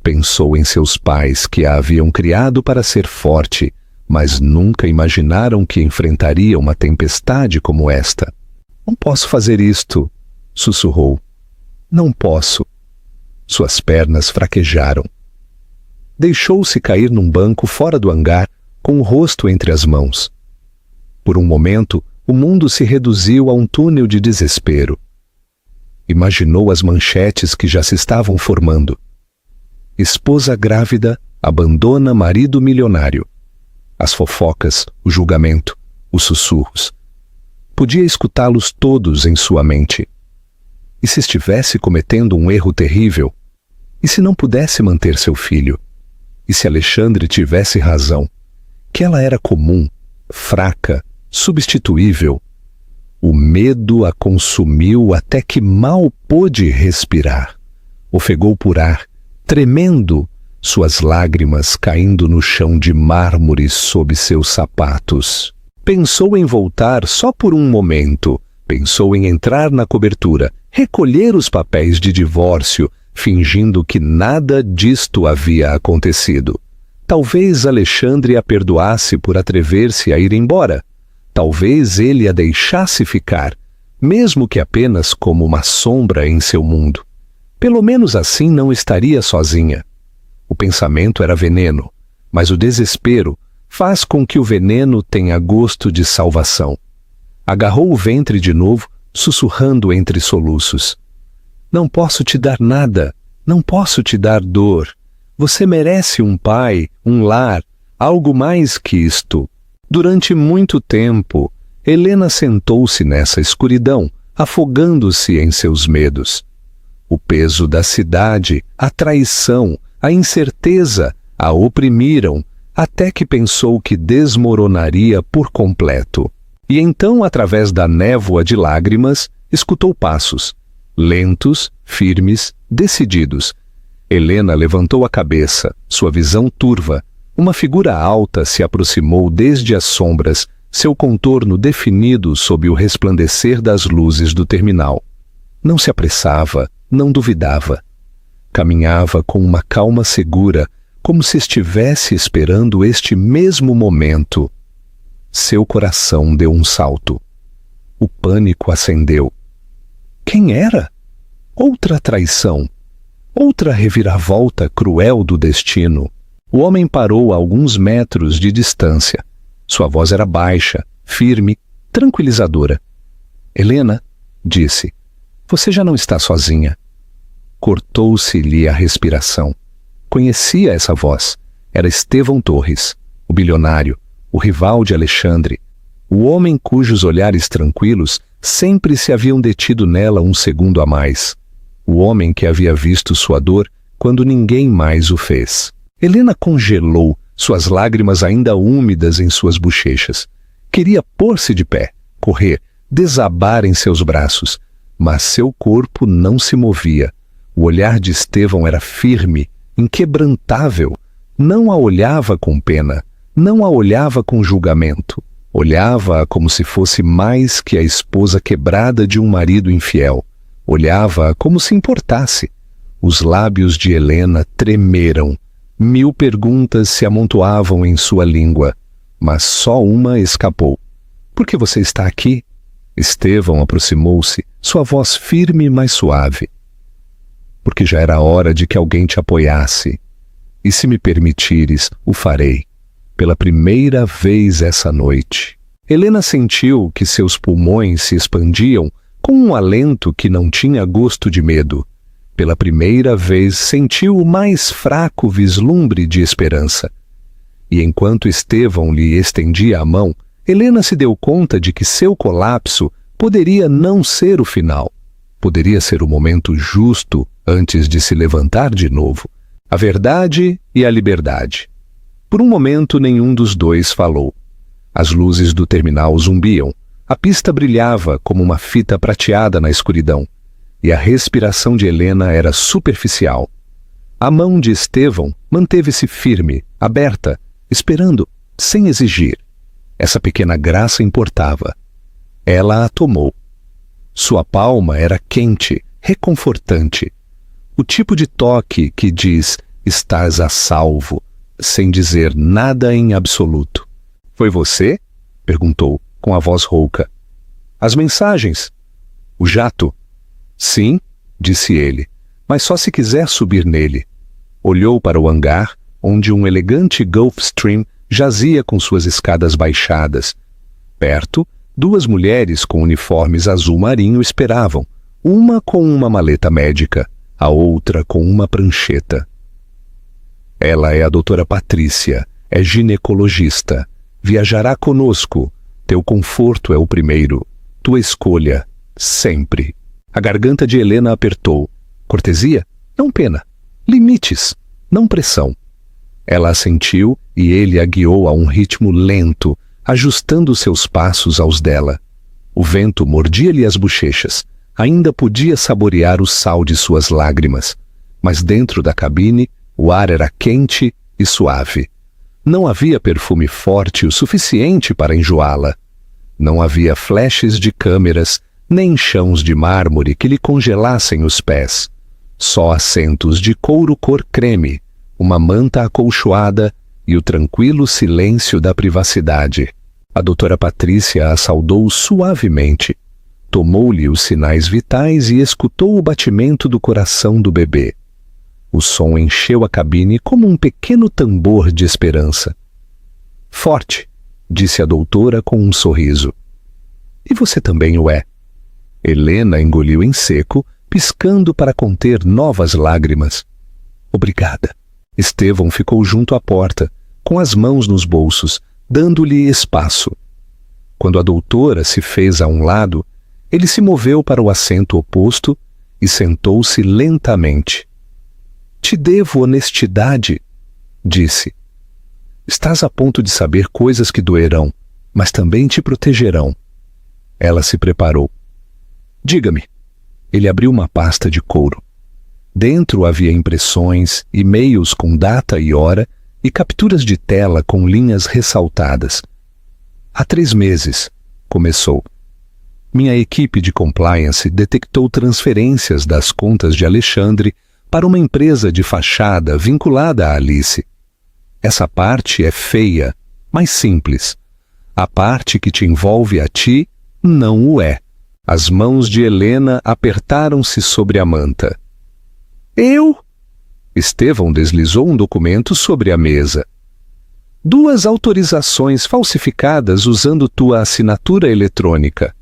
Pensou em seus pais que a haviam criado para ser forte, mas nunca imaginaram que enfrentaria uma tempestade como esta. Não posso fazer isto, sussurrou. Não posso. Suas pernas fraquejaram. Deixou-se cair num banco fora do hangar, com o rosto entre as mãos. Por um momento, o mundo se reduziu a um túnel de desespero. Imaginou as manchetes que já se estavam formando. Esposa grávida abandona marido milionário. As fofocas, o julgamento, os sussurros. Podia escutá-los todos em sua mente. E se estivesse cometendo um erro terrível? E se não pudesse manter seu filho? E se Alexandre tivesse razão? Que ela era comum, fraca, substituível. O medo a consumiu até que mal pôde respirar. Ofegou por ar, tremendo, suas lágrimas caindo no chão de mármore sob seus sapatos. Pensou em voltar só por um momento. Pensou em entrar na cobertura, recolher os papéis de divórcio, fingindo que nada disto havia acontecido. Talvez Alexandre a perdoasse por atrever-se a ir embora. Talvez ele a deixasse ficar, mesmo que apenas como uma sombra em seu mundo. Pelo menos assim não estaria sozinha. O pensamento era veneno, mas o desespero faz com que o veneno tenha gosto de salvação. Agarrou o ventre de novo, sussurrando entre soluços. Não posso te dar nada, não posso te dar dor. Você merece um pai, um lar, algo mais que isto. Durante muito tempo, Helena sentou-se nessa escuridão, afogando-se em seus medos. O peso da cidade, a traição, a incerteza a oprimiram, até que pensou que desmoronaria por completo. E então, através da névoa de lágrimas, escutou passos, lentos, firmes, decididos. Helena levantou a cabeça, sua visão turva. Uma figura alta se aproximou desde as sombras, seu contorno definido sob o resplandecer das luzes do terminal. Não se apressava, não duvidava. Caminhava com uma calma segura, como se estivesse esperando este mesmo momento. Seu coração deu um salto. O pânico acendeu. Quem era? Outra traição. Outra reviravolta cruel do destino. O homem parou a alguns metros de distância. Sua voz era baixa, firme, tranquilizadora. Helena, disse, você já não está sozinha. Cortou-se-lhe a respiração. Conhecia essa voz. Era Estevão Torres, o bilionário, o rival de Alexandre, o homem cujos olhares tranquilos sempre se haviam detido nela um segundo a mais. O homem que havia visto sua dor quando ninguém mais o fez. Helena congelou, suas lágrimas ainda úmidas em suas bochechas. Queria pôr-se de pé, correr, desabar em seus braços, mas seu corpo não se movia. O olhar de Estevão era firme, inquebrantável. Não a olhava com pena, não a olhava com julgamento. Olhava-a como se fosse mais que a esposa quebrada de um marido infiel. Olhava-a como se importasse. Os lábios de Helena tremeram. 1000 perguntas se amontoavam em sua língua. mas só uma escapou. Por que você está aqui? Estevão aproximou-se, sua voz firme, mas suave. Porque já era hora de que alguém te apoiasse. E se me permitires, o farei. Pela primeira vez essa noite. Helena sentiu que seus pulmões se expandiam com um alento que não tinha gosto de medo. Pela primeira vez sentiu o mais fraco vislumbre de esperança. E enquanto Estevão lhe estendia a mão, Helena se deu conta de que seu colapso poderia não ser o final. Poderia ser o momento justo antes de se levantar de novo. A verdade e a liberdade. Por um momento, nenhum dos dois falou. As luzes do terminal zumbiam. A pista brilhava como uma fita prateada na escuridão. E a respiração de Helena era superficial. A mão de Estevão manteve-se firme, aberta, esperando, sem exigir. Essa pequena graça importava. Ela a tomou. Sua palma era quente, reconfortante. O tipo de toque que diz, estás a salvo, sem dizer nada em absoluto. Foi você? Perguntou, com a voz rouca. As mensagens? O jato? Sim, disse ele, mas só se quiser subir nele. Olhou para o hangar, onde um elegante Gulfstream jazia com suas escadas baixadas. Perto, duas mulheres com uniformes azul marinho esperavam, uma com uma maleta médica, a outra com uma prancheta. Ela é a doutora Patrícia, é ginecologista. Viajará conosco. Teu conforto é o primeiro. Tua escolha, sempre. A garganta de Helena apertou. Cortesia? Não pena. Limites, não pressão. Ela assentiu e ele a guiou a um ritmo lento, ajustando seus passos aos dela. O vento mordia-lhe as bochechas. Ainda podia saborear o sal de suas lágrimas. Mas dentro da cabine, o ar era quente e suave. Não havia perfume forte o suficiente para enjoá-la. Não havia flashes de câmeras, nem chãos de mármore que lhe congelassem os pés. Só assentos de couro cor creme, uma manta acolchoada e o tranquilo silêncio da privacidade. A doutora Patrícia a saudou suavemente. Tomou-lhe os sinais vitais e escutou o batimento do coração do bebê. O som encheu a cabine como um pequeno tambor de esperança. Forte, disse a doutora com um sorriso. E você também o é. Helena engoliu em seco, piscando para conter novas lágrimas. Obrigada. Estevão ficou junto à porta, com as mãos nos bolsos, dando-lhe espaço. Quando a doutora se fez a um lado, ele se moveu para o assento oposto e sentou-se lentamente. Te devo honestidade, disse. Estás a ponto de saber coisas que doerão, mas também te protegerão. Ela se preparou. Diga-me. Ele abriu uma pasta de couro. Dentro havia impressões, e-mails com data e hora e capturas de tela com linhas ressaltadas. Há 3 meses, começou. Minha equipe de compliance detectou transferências das contas de Alexandre para uma empresa de fachada vinculada a Alice. Essa parte é feia, mas simples. A parte que te envolve a ti não o é. As mãos de Helena apertaram-se sobre a manta. Eu? Estevão deslizou um documento sobre a mesa. 2 autorizações falsificadas usando tua assinatura eletrônica.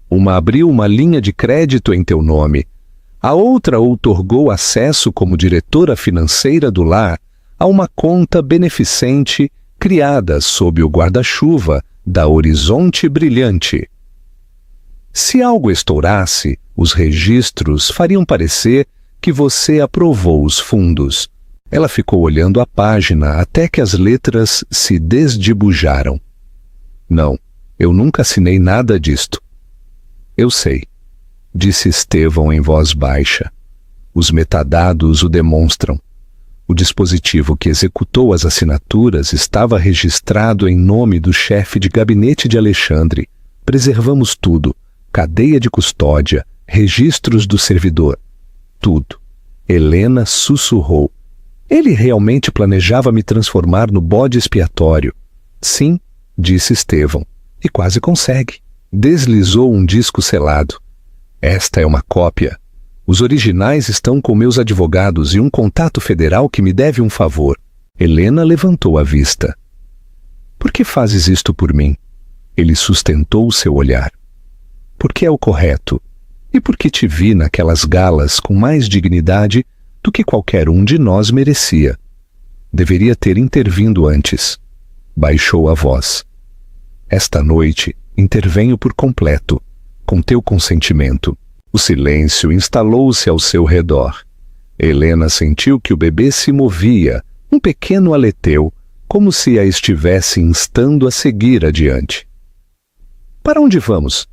Uma abriu uma linha de crédito em teu nome. A outra outorgou acesso como diretora financeira do lar a uma conta beneficente criada sob o guarda-chuva da Horizonte Brilhante. Se algo estourasse, os registros fariam parecer que você aprovou os fundos. Ela ficou olhando a página até que as letras se desdibujaram. Não, eu nunca assinei nada disto. Eu sei, disse Estevão em voz baixa. Os metadados o demonstram. O dispositivo que executou as assinaturas estava registrado em nome do chefe de gabinete de Alexandre. Preservamos tudo. Cadeia de custódia, registros do servidor. Tudo. Helena sussurrou. Ele realmente planejava me transformar no bode expiatório. Sim, disse Estevão, e quase consegue. Deslizou um disco selado. Esta é uma cópia. Os originais estão com meus advogados e um contato federal que me deve um favor. Helena levantou a vista. Por que fazes isto por mim? Ele sustentou seu olhar. Porque é o correto. E porque te vi naquelas galas com mais dignidade do que qualquer um de nós merecia. Deveria ter intervindo antes. Baixou a voz. Esta noite intervenho por completo, com teu consentimento. O silêncio instalou-se ao seu redor. Helena sentiu que o bebê se movia, um pequeno aleteu, como se a estivesse instando a seguir adiante. Para onde vamos?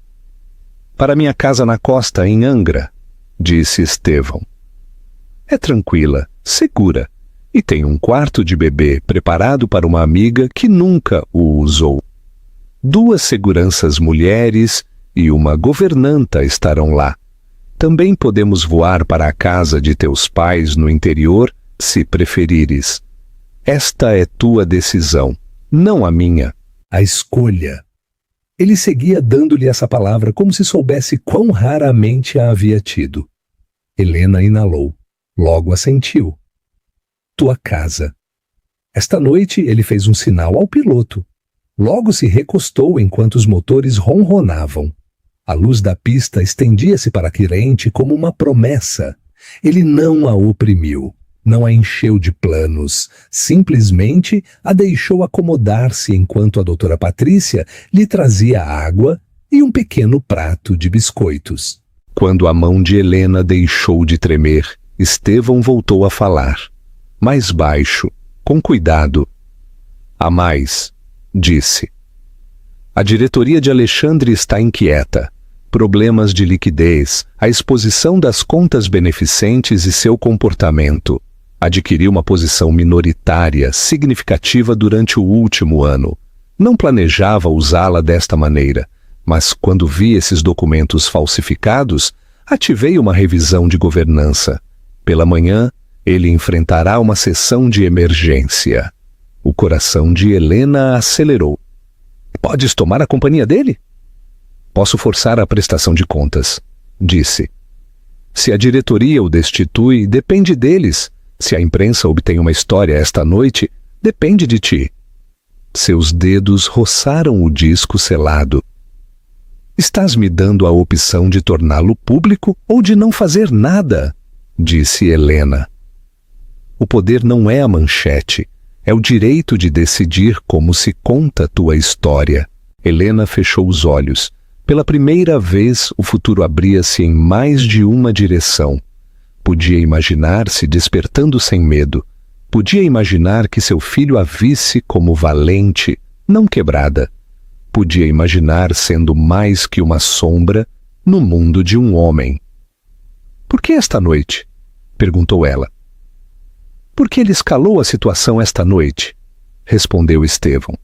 Para minha casa na costa, em Angra, disse Estevão. É tranquila, segura, e tem um quarto de bebê preparado para uma amiga que nunca o usou. 2 seguranças mulheres e uma governanta estarão lá. Também podemos voar para a casa de teus pais no interior, se preferires. Esta é tua decisão, não a minha. A escolha. Ele seguia dando-lhe essa palavra como se soubesse quão raramente a havia tido. Helena inalou. Logo assentiu. Tua casa. Esta noite ele fez um sinal ao piloto. Logo se recostou enquanto os motores ronronavam. A luz da pista estendia-se para Quirente como uma promessa. Ele não a oprimiu, não a encheu de planos, simplesmente a deixou acomodar-se enquanto a doutora Patrícia lhe trazia água e um pequeno prato de biscoitos. Quando a mão de Helena deixou de tremer, Estevão voltou a falar, mais baixo, com cuidado. A mais, disse. A diretoria de Alexandre está inquieta. Problemas de liquidez, a exposição das contas beneficentes e seu comportamento. Adquiriu uma posição minoritária significativa durante o último ano. Não planejava usá-la desta maneira, mas quando vi esses documentos falsificados, ativei uma revisão de governança. Pela manhã, ele enfrentará uma sessão de emergência. O coração de Helena acelerou. Podes tomar a companhia dele? Posso forçar a prestação de contas, disse. Se a diretoria o destitui, depende deles. Se a imprensa obtém uma história esta noite, depende de ti. Seus dedos roçaram o disco selado. Estás me dando a opção de torná-lo público ou de não fazer nada, disse Helena. O poder não é a manchete. É o direito de decidir como se conta tua história. Helena fechou os olhos. Pela primeira vez, o futuro abria-se em mais de uma direção. Podia imaginar-se despertando sem medo. Podia imaginar que seu filho a visse como valente, não quebrada. Podia imaginar sendo mais que uma sombra no mundo de um homem. Por que esta noite? Perguntou ela. Porque ele escalou a situação esta noite, respondeu Estevão.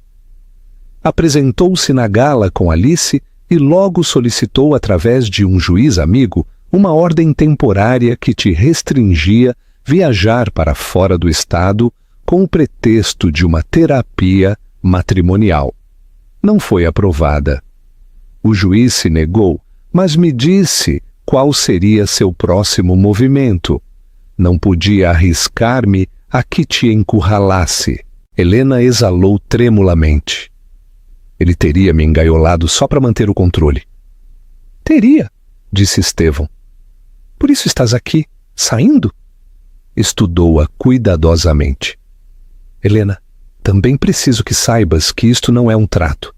Apresentou-se na gala com Alice e logo solicitou através de um juiz amigo uma ordem temporária que te restringia viajar para fora do estado com o pretexto de uma terapia matrimonial. Não foi aprovada. O juiz se negou, mas me disse qual seria seu próximo movimento. Não podia arriscar-me a que te encurralasse. Helena exalou tremulamente. Ele teria me engaiolado só para manter o controle. Teria, disse Estevão. Por isso estás aqui, saindo? Estudou-a cuidadosamente. Helena, também preciso que saibas que isto não é um trato.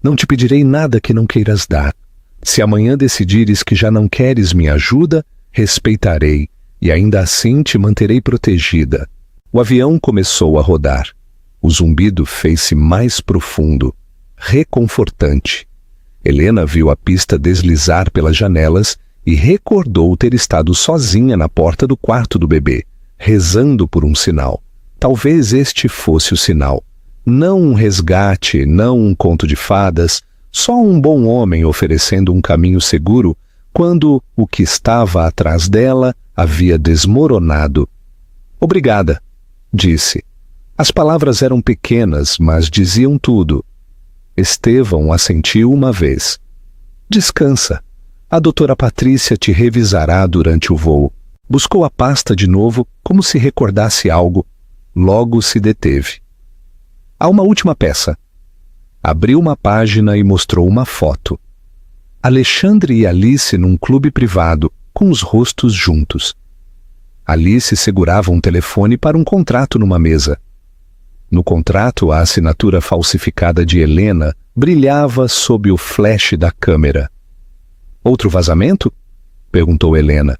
Não te pedirei nada que não queiras dar. Se amanhã decidires que já não queres minha ajuda, respeitarei, e ainda assim te manterei protegida. O avião começou a rodar. O zumbido fez-se mais profundo, reconfortante. Helena viu a pista deslizar pelas janelas e recordou ter estado sozinha na porta do quarto do bebê, rezando por um sinal. Talvez este fosse o sinal. Não um resgate, não um conto de fadas, só um bom homem oferecendo um caminho seguro quando o que estava atrás dela havia desmoronado. Obrigada, disse. As palavras eram pequenas, mas diziam tudo. Estevão assentiu uma vez. Descansa. A doutora Patrícia te revisará durante o voo. Buscou a pasta de novo, como se recordasse algo. Logo se deteve. Há uma última peça. Abriu uma página e mostrou uma foto. Alexandre e Alice num clube privado, com os rostos juntos. Alice segurava um telefone para um contrato numa mesa. No contrato, a assinatura falsificada de Helena brilhava sob o flash da câmera. Outro vazamento? Perguntou Helena.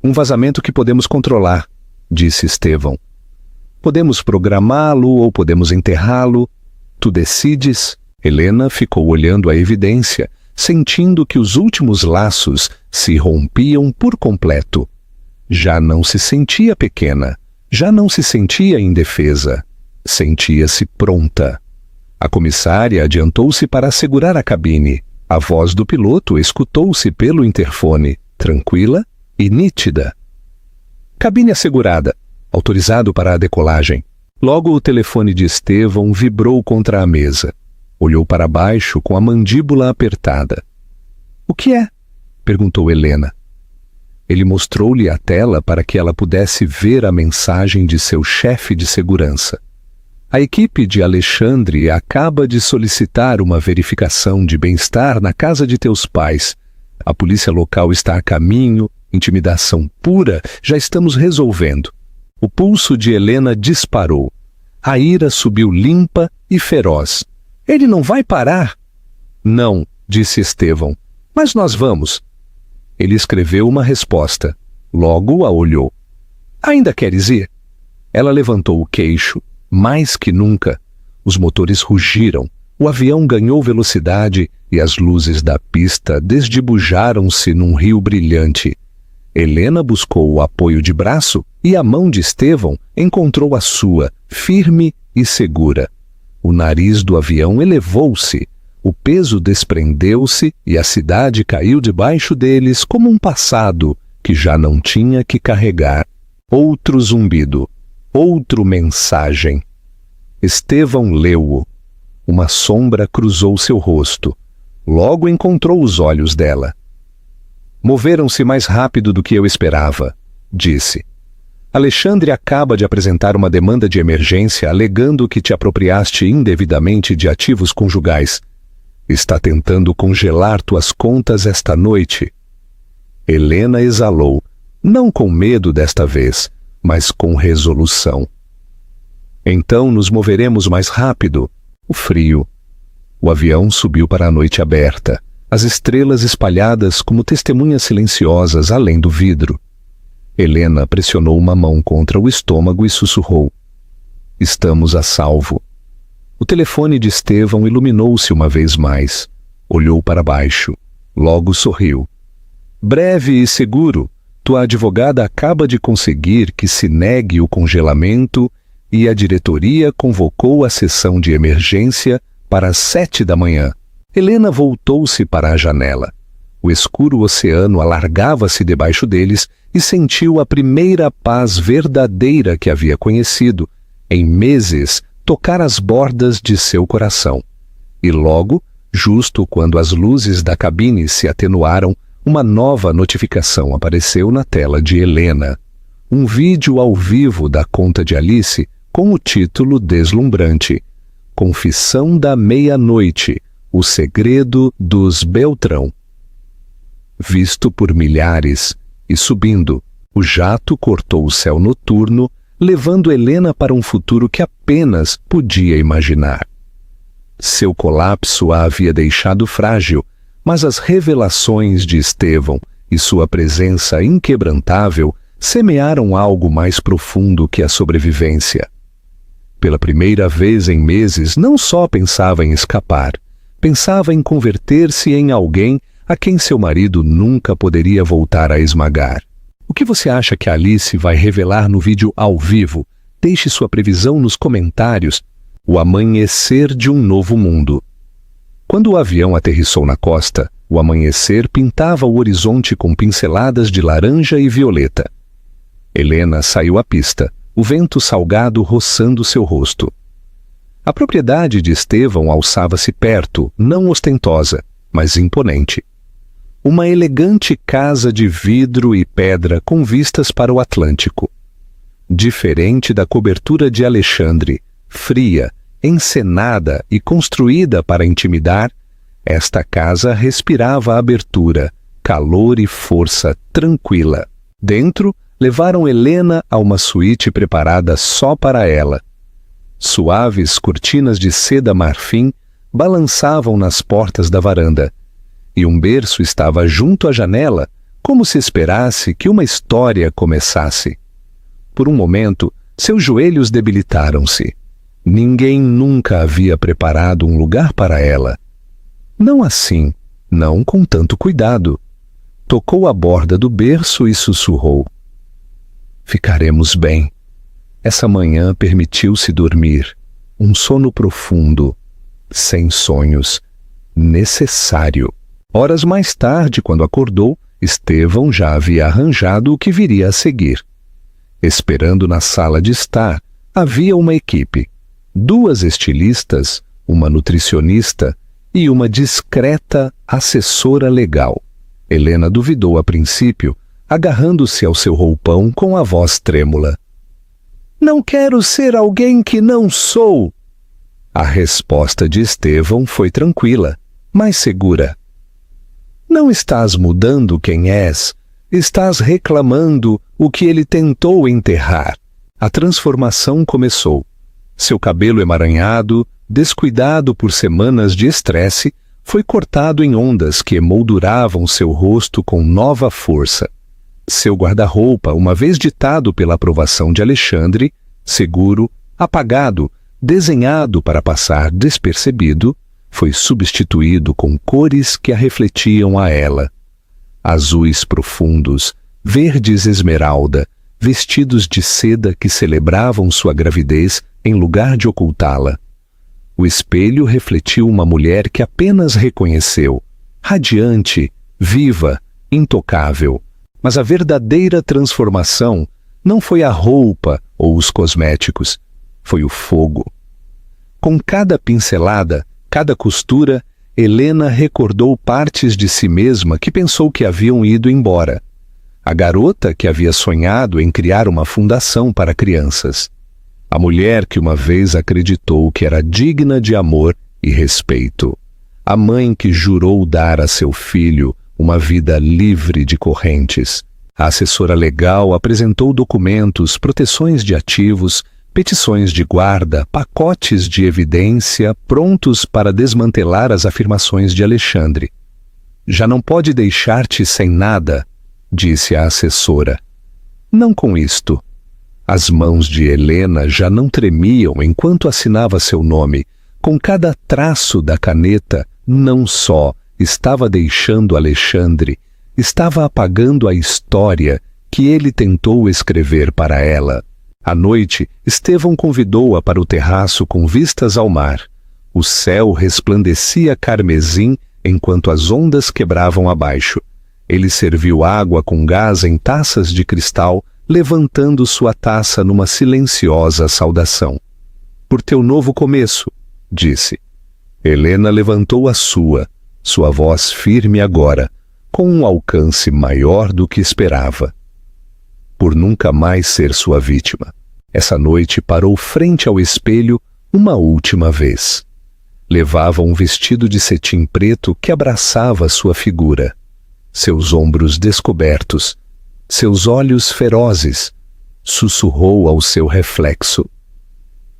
Um vazamento que podemos controlar, disse Estevão. Podemos programá-lo ou podemos enterrá-lo. Tu decides. Helena ficou olhando a evidência, sentindo que os últimos laços se rompiam por completo. Já não se sentia pequena, já não se sentia indefesa. Sentia-se pronta. A comissária adiantou-se para assegurar a cabine. A voz do piloto escutou-se pelo interfone, tranquila e nítida. Cabine assegurada. Autorizado para a decolagem. Logo o telefone de Estevão vibrou contra a mesa. Olhou para baixo com a mandíbula apertada. O que é? Perguntou Helena. Ele mostrou-lhe a tela para que ela pudesse ver a mensagem de seu chefe de segurança. A equipe de Alexandre acaba de solicitar uma verificação de bem-estar na casa de teus pais. A polícia local está a caminho, intimidação pura, já estamos resolvendo. O pulso de Helena disparou. A ira subiu limpa e feroz. Ele não vai parar? Não, disse Estevão. Mas nós vamos. Ele escreveu uma resposta. Logo a olhou. Ainda queres ir? Ela levantou o queixo. Mais que nunca, os motores rugiram, o avião ganhou velocidade e as luzes da pista desdibujaram-se num rio brilhante. Helena buscou o apoio de braço e a mão de Estevão encontrou a sua, firme e segura. O nariz do avião elevou-se, o peso desprendeu-se e a cidade caiu debaixo deles como um passado que já não tinha que carregar. Outro zumbido. Outro mensagem. Estevão leu-o. Uma sombra cruzou seu rosto. Logo encontrou os olhos dela. Moveram-se mais rápido do que eu esperava, disse. Alexandre acaba de apresentar uma demanda de emergência alegando que te apropriaste indevidamente de ativos conjugais. Está tentando congelar tuas contas esta noite. Helena exalou, não com medo desta vez, mas com resolução. Então nos moveremos mais rápido. O frio. O avião subiu para a noite aberta, as estrelas espalhadas como testemunhas silenciosas além do vidro. Helena pressionou uma mão contra o estômago e sussurrou. Estamos a salvo. O telefone de Estevão iluminou-se uma vez mais. Olhou para baixo. Logo sorriu. Breve e seguro. Tua advogada acaba de conseguir que se negue o congelamento e a diretoria convocou a sessão de emergência para as 7 da manhã. Helena voltou-se para a janela. O escuro oceano alargava-se debaixo deles e sentiu a primeira paz verdadeira que havia conhecido, em meses, tocar as bordas de seu coração. E logo, justo quando as luzes da cabine se atenuaram, uma nova notificação apareceu na tela de Helena. Um vídeo ao vivo da conta de Alice com o título deslumbrante: Confissão da Meia-Noite, o segredo dos Beltrão. Visto por milhares e subindo, o jato cortou o céu noturno, levando Helena para um futuro que apenas podia imaginar. Seu colapso a havia deixado frágil, mas as revelações de Estevão e sua presença inquebrantável semearam algo mais profundo que a sobrevivência. Pela primeira vez em meses, não só pensava em escapar, pensava em converter-se em alguém a quem seu marido nunca poderia voltar a esmagar. O que você acha que Alice vai revelar no vídeo ao vivo? Deixe sua previsão nos comentários. O amanhecer de um novo mundo. Quando o avião aterrissou na costa, o amanhecer pintava o horizonte com pinceladas de laranja e violeta. Helena saiu à pista, o vento salgado roçando seu rosto. A propriedade de Estevão alçava-se perto, não ostentosa, mas imponente. Uma elegante casa de vidro e pedra com vistas para o Atlântico. Diferente da cobertura de Alexandre, fria, encenada e construída para intimidar, esta casa respirava abertura, calor e força tranquila. Dentro, levaram Helena a uma suíte preparada só para ela. Suaves cortinas de seda marfim balançavam nas portas da varanda, e um berço estava junto à janela, como se esperasse que uma história começasse. Por um momento, seus joelhos debilitaram-se. Ninguém nunca havia preparado um lugar para ela. Não assim, não com tanto cuidado. Tocou a borda do berço e sussurrou: "Ficaremos bem." Essa manhã permitiu-se dormir, um sono profundo, sem sonhos, necessário. Horas mais tarde, quando acordou, Estevão já havia arranjado o que viria a seguir. Esperando na sala de estar, havia uma equipe: 2 estilistas, uma nutricionista e uma discreta assessora legal. Helena duvidou a princípio, agarrando-se ao seu roupão com a voz trêmula. "Não quero ser alguém que não sou." A resposta de Estevão foi tranquila, mas segura. "Não estás mudando quem és, estás reclamando o que ele tentou enterrar." A transformação começou. Seu cabelo emaranhado, descuidado por semanas de estresse, foi cortado em ondas que emolduravam seu rosto com nova força. Seu guarda-roupa, uma vez ditado pela aprovação de Alexandre, seguro, apagado, desenhado para passar despercebido, foi substituído com cores que a refletiam a ela. Azuis profundos, verdes esmeralda, vestidos de seda que celebravam sua gravidez em lugar de ocultá-la. O espelho refletiu uma mulher que apenas reconheceu, radiante, viva, intocável. Mas a verdadeira transformação não foi a roupa ou os cosméticos, foi o fogo. Com cada pincelada, cada costura, Helena recordou partes de si mesma que pensou que haviam ido embora. A garota que havia sonhado em criar uma fundação para crianças. A mulher que uma vez acreditou que era digna de amor e respeito. A mãe que jurou dar a seu filho uma vida livre de correntes. A assessora legal apresentou documentos, proteções de ativos, petições de guarda, pacotes de evidência prontos para desmantelar as afirmações de Alexandre. "Já não pode deixar-te sem nada", disse a assessora. "Não com isto." As mãos de Helena já não tremiam enquanto assinava seu nome. Com cada traço da caneta, não só estava deixando Alexandre, estava apagando a história que ele tentou escrever para ela. À noite, Estevão convidou-a para o terraço com vistas ao mar. O céu resplandecia carmesim enquanto as ondas quebravam abaixo. Ele serviu água com gás em taças de cristal, levantando sua taça numa silenciosa saudação. "Por teu novo começo", disse. Helena levantou a sua voz firme agora, com um alcance maior do que esperava. "Por nunca mais ser sua vítima." Essa noite parou frente ao espelho uma última vez. Levava um vestido de cetim preto que abraçava sua figura. Seus ombros descobertos, seus olhos ferozes, sussurrou ao seu reflexo.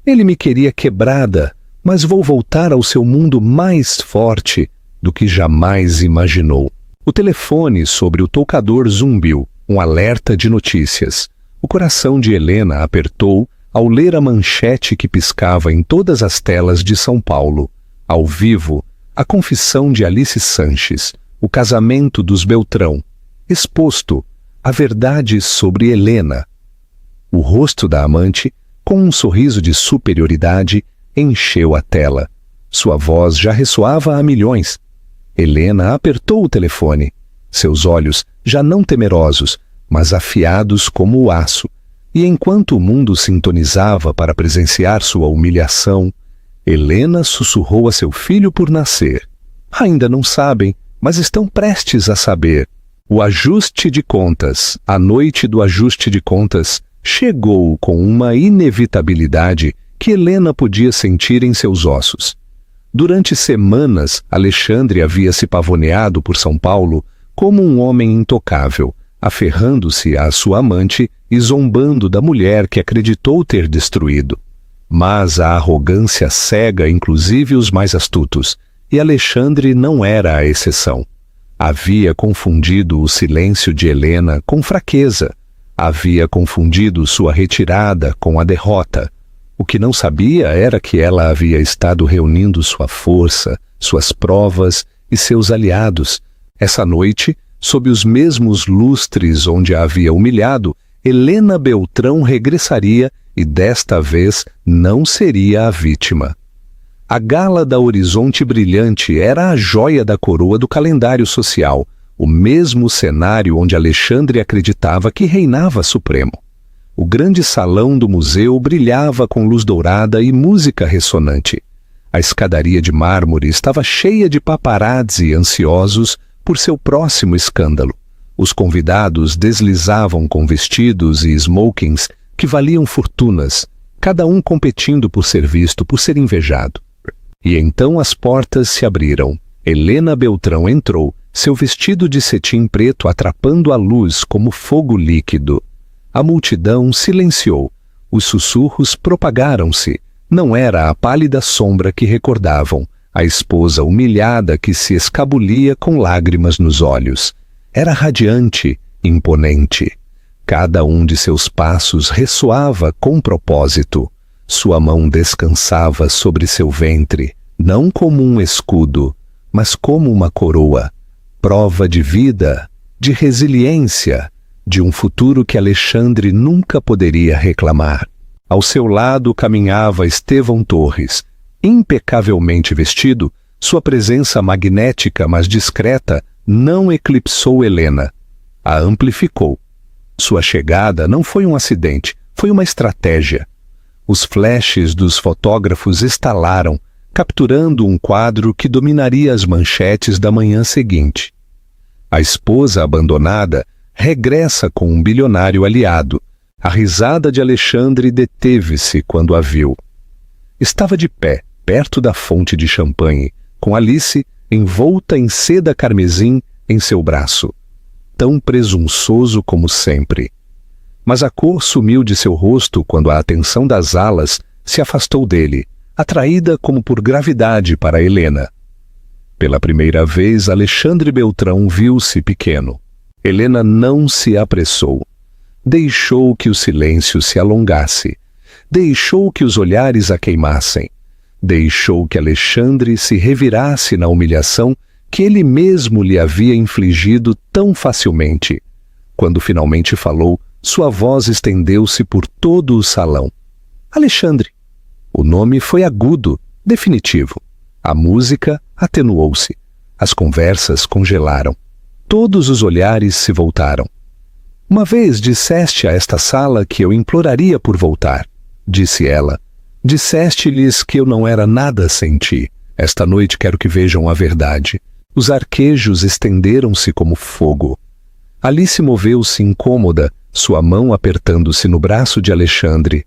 "Ele me queria quebrada, mas vou voltar ao seu mundo mais forte do que jamais imaginou." O telefone sobre o toucador zumbiu, um alerta de notícias. O coração de Helena apertou ao ler a manchete que piscava em todas as telas de São Paulo. Ao vivo, a confissão de Alice Sanches, o casamento dos Beltrão, exposto, a verdade sobre Helena. O rosto da amante, com um sorriso de superioridade, encheu a tela. Sua voz já ressoava a milhões. Helena apertou o telefone. Seus olhos, já não temerosos, mas afiados como o aço, e enquanto o mundo sintonizava para presenciar sua humilhação, Helena sussurrou a seu filho por nascer. Ainda não sabem, mas estão prestes a saber. O ajuste de contas, a noite do ajuste de contas, chegou com uma inevitabilidade que Helena podia sentir em seus ossos. Durante semanas, Alexandre havia se pavoneado por São Paulo como um homem intocável, aferrando-se à sua amante e zombando da mulher que acreditou ter destruído. Mas a arrogância cega inclusive os mais astutos, e Alexandre não era a exceção. Havia confundido o silêncio de Helena com fraqueza, havia confundido sua retirada com a derrota. O que não sabia era que ela havia estado reunindo sua força, suas provas e seus aliados. Essa noite, sob os mesmos lustres onde a havia humilhado, Helena Beltrão regressaria e desta vez não seria a vítima. A gala da Horizonte Brilhante era a joia da coroa do calendário social, o mesmo cenário onde Alexandre acreditava que reinava supremo. O grande salão do museu brilhava com luz dourada e música ressonante. A escadaria de mármore estava cheia de paparazzi ansiosos por seu próximo escândalo. Os convidados deslizavam com vestidos e smokings que valiam fortunas, cada um competindo por ser visto, por ser invejado. E então as portas se abriram. Helena Beltrão entrou, seu vestido de cetim preto atrapando a luz como fogo líquido. A multidão silenciou. Os sussurros propagaram-se. Não era a pálida sombra que recordavam, a esposa humilhada que se escabulia com lágrimas nos olhos. Era radiante, imponente. Cada um de seus passos ressoava com propósito. Sua mão descansava sobre seu ventre, não como um escudo, mas como uma coroa, prova de vida, de resiliência, de um futuro que Alexandre nunca poderia reclamar. Ao seu lado caminhava Estevão Torres, impecavelmente vestido. Sua presença magnética, mas discreta, não eclipsou Helena, a amplificou. Sua chegada não foi um acidente, foi uma estratégia. Os flashes dos fotógrafos estalaram, capturando um quadro que dominaria as manchetes da manhã seguinte. A esposa abandonada regressa com um bilionário aliado. A risada de Alexandre deteve-se quando a viu. Estava de pé, perto da fonte de champanhe, com Alice envolta em seda carmesim em seu braço, tão presunçoso como sempre. Mas a cor sumiu de seu rosto quando a atenção das alas se afastou dele, atraída como por gravidade para Helena. Pela primeira vez, Alexandre Beltrão viu-se pequeno. Helena não se apressou. Deixou que o silêncio se alongasse. Deixou que os olhares a queimassem. Deixou que Alexandre se revirasse na humilhação que ele mesmo lhe havia infligido tão facilmente. Quando finalmente falou, sua voz estendeu-se por todo o salão. Alexandre. O nome foi agudo, definitivo. A música atenuou-se. As conversas congelaram. Todos os olhares se voltaram. Uma vez disseste a esta sala que eu imploraria por voltar, disse ela. Disseste-lhes que eu não era nada sem ti. Esta noite quero que vejam a verdade. Os arquejos estenderam-se como fogo. Alice moveu-se incômoda, sua mão apertando-se no braço de Alexandre.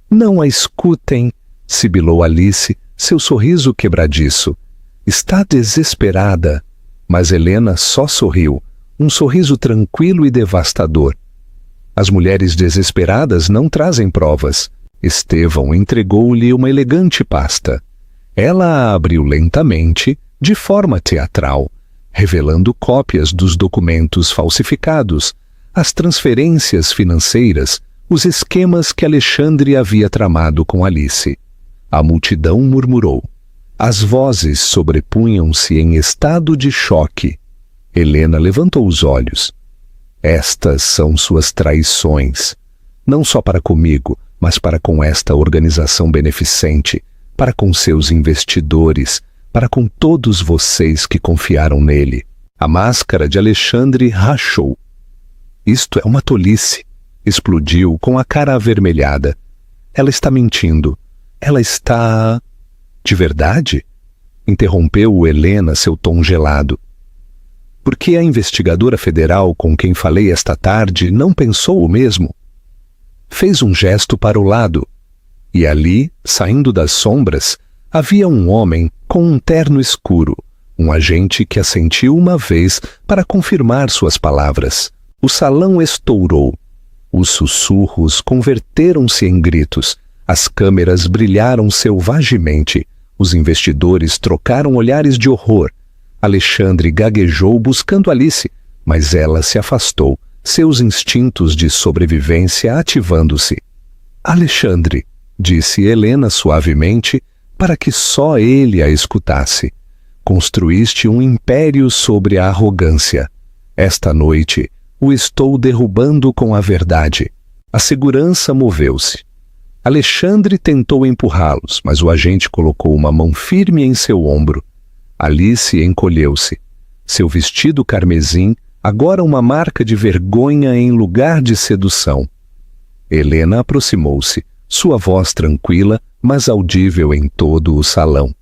Não a escutem, sibilou Alice, seu sorriso quebradiço. Está desesperada. Mas Helena só sorriu, um sorriso tranquilo e devastador. As mulheres desesperadas não trazem provas. Estevão entregou-lhe uma elegante pasta. Ela a abriu lentamente, de forma teatral, revelando cópias dos documentos falsificados, as transferências financeiras, os esquemas que Alexandre havia tramado com Alice. A multidão murmurou. As vozes sobrepunham-se em estado de choque. Helena levantou os olhos. Estas são suas traições, não só para comigo, mas para com esta organização beneficente, para com seus investidores, para com todos vocês que confiaram nele. A máscara de Alexandre rachou. Isto é uma tolice, explodiu com a cara avermelhada. Ela está mentindo. Ela está... De verdade? Interrompeu Helena seu tom gelado. Porque a investigadora federal com quem falei esta tarde não pensou o mesmo? Fez um gesto para o lado, e ali, saindo das sombras, havia um homem com um terno escuro, um agente que assentiu uma vez para confirmar suas palavras. O salão estourou. Os sussurros converteram-se em gritos. As câmeras brilharam selvagemente. Os investidores trocaram olhares de horror. Alexandre gaguejou buscando Alice, mas ela se afastou, seus instintos de sobrevivência ativando-se. Alexandre, disse Helena suavemente, para que só ele a escutasse. Construíste um império sobre a arrogância. Esta noite o estou derrubando com a verdade. A segurança moveu-se. Alexandre tentou empurrá-los, mas o agente colocou uma mão firme em seu ombro. Alice encolheu-se. Seu vestido carmesim, agora uma marca de vergonha em lugar de sedução. Helena aproximou-se, sua voz tranquila, mas audível em todo o salão.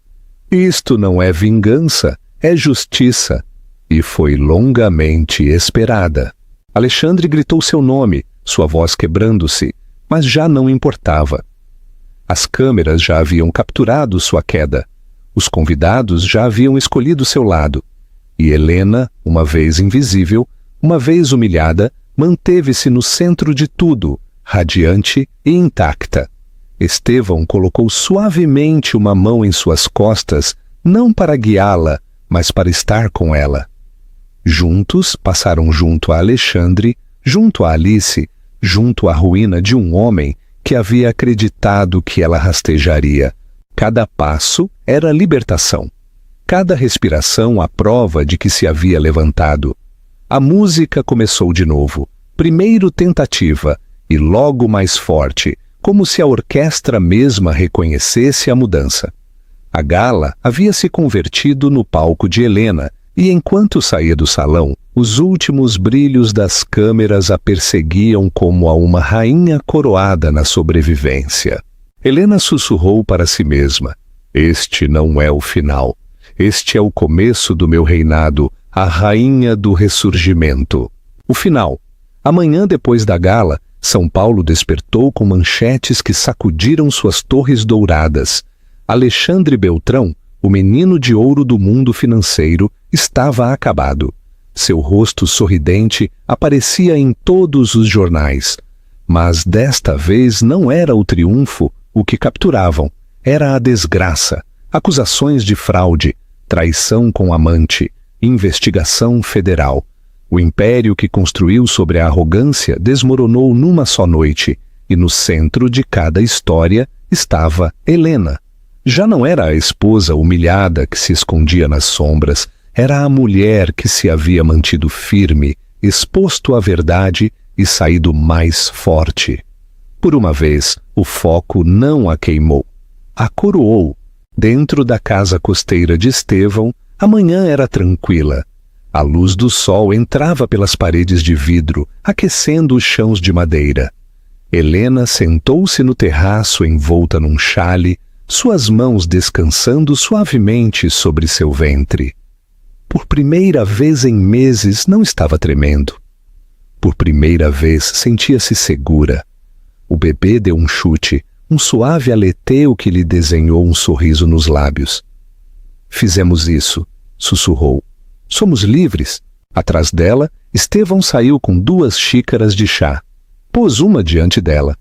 Isto não é vingança, é justiça. E foi longamente esperada. Alexandre gritou seu nome, sua voz quebrando-se, mas já não importava. As câmeras já haviam capturado sua queda. Os convidados já haviam escolhido seu lado. E Helena, uma vez invisível, uma vez humilhada, manteve-se no centro de tudo, radiante e intacta. Estevão colocou suavemente uma mão em suas costas, não para guiá-la, mas para estar com ela. Juntos passaram junto a Alexandre, junto a Alice, junto à ruína de um homem que havia acreditado que ela rastejaria. Cada passo era libertação. Cada respiração a prova de que se havia levantado. A música começou de novo. Primeiro tentativa, e logo mais forte, como se a orquestra mesma reconhecesse a mudança. A gala havia se convertido no palco de Helena, e enquanto saía do salão, os últimos brilhos das câmeras a perseguiam como a uma rainha coroada na sobrevivência. Helena sussurrou para si mesma: este não é o final. Este é o começo do meu reinado, a rainha do ressurgimento. O final. Amanhã depois da gala, São Paulo despertou com manchetes que sacudiram suas torres douradas. Alexandre Beltrão, o menino de ouro do mundo financeiro, estava acabado. Seu rosto sorridente aparecia em todos os jornais. Mas desta vez não era o triunfo o que capturavam, era a desgraça, acusações de fraude, traição com amante, investigação federal. O império que construiu sobre a arrogância desmoronou numa só noite, e no centro de cada história estava Helena. Já não era a esposa humilhada que se escondia nas sombras, era a mulher que se havia mantido firme, exposto à verdade e saído mais forte. Por uma vez, o foco não a queimou, a coroou. Dentro da casa costeira de Estevão, a manhã era tranquila. A luz do sol entrava pelas paredes de vidro, aquecendo os chãos de madeira. Helena sentou-se no terraço envolta num xale, suas mãos descansando suavemente sobre seu ventre. Por primeira vez em meses não estava tremendo. Por primeira vez sentia-se segura. O bebê deu um chute, um suave aleteo que lhe desenhou um sorriso nos lábios. Fizemos isso, sussurrou. Somos livres. Atrás dela, Estevão saiu com 2 xícaras de chá. Pôs uma diante dela.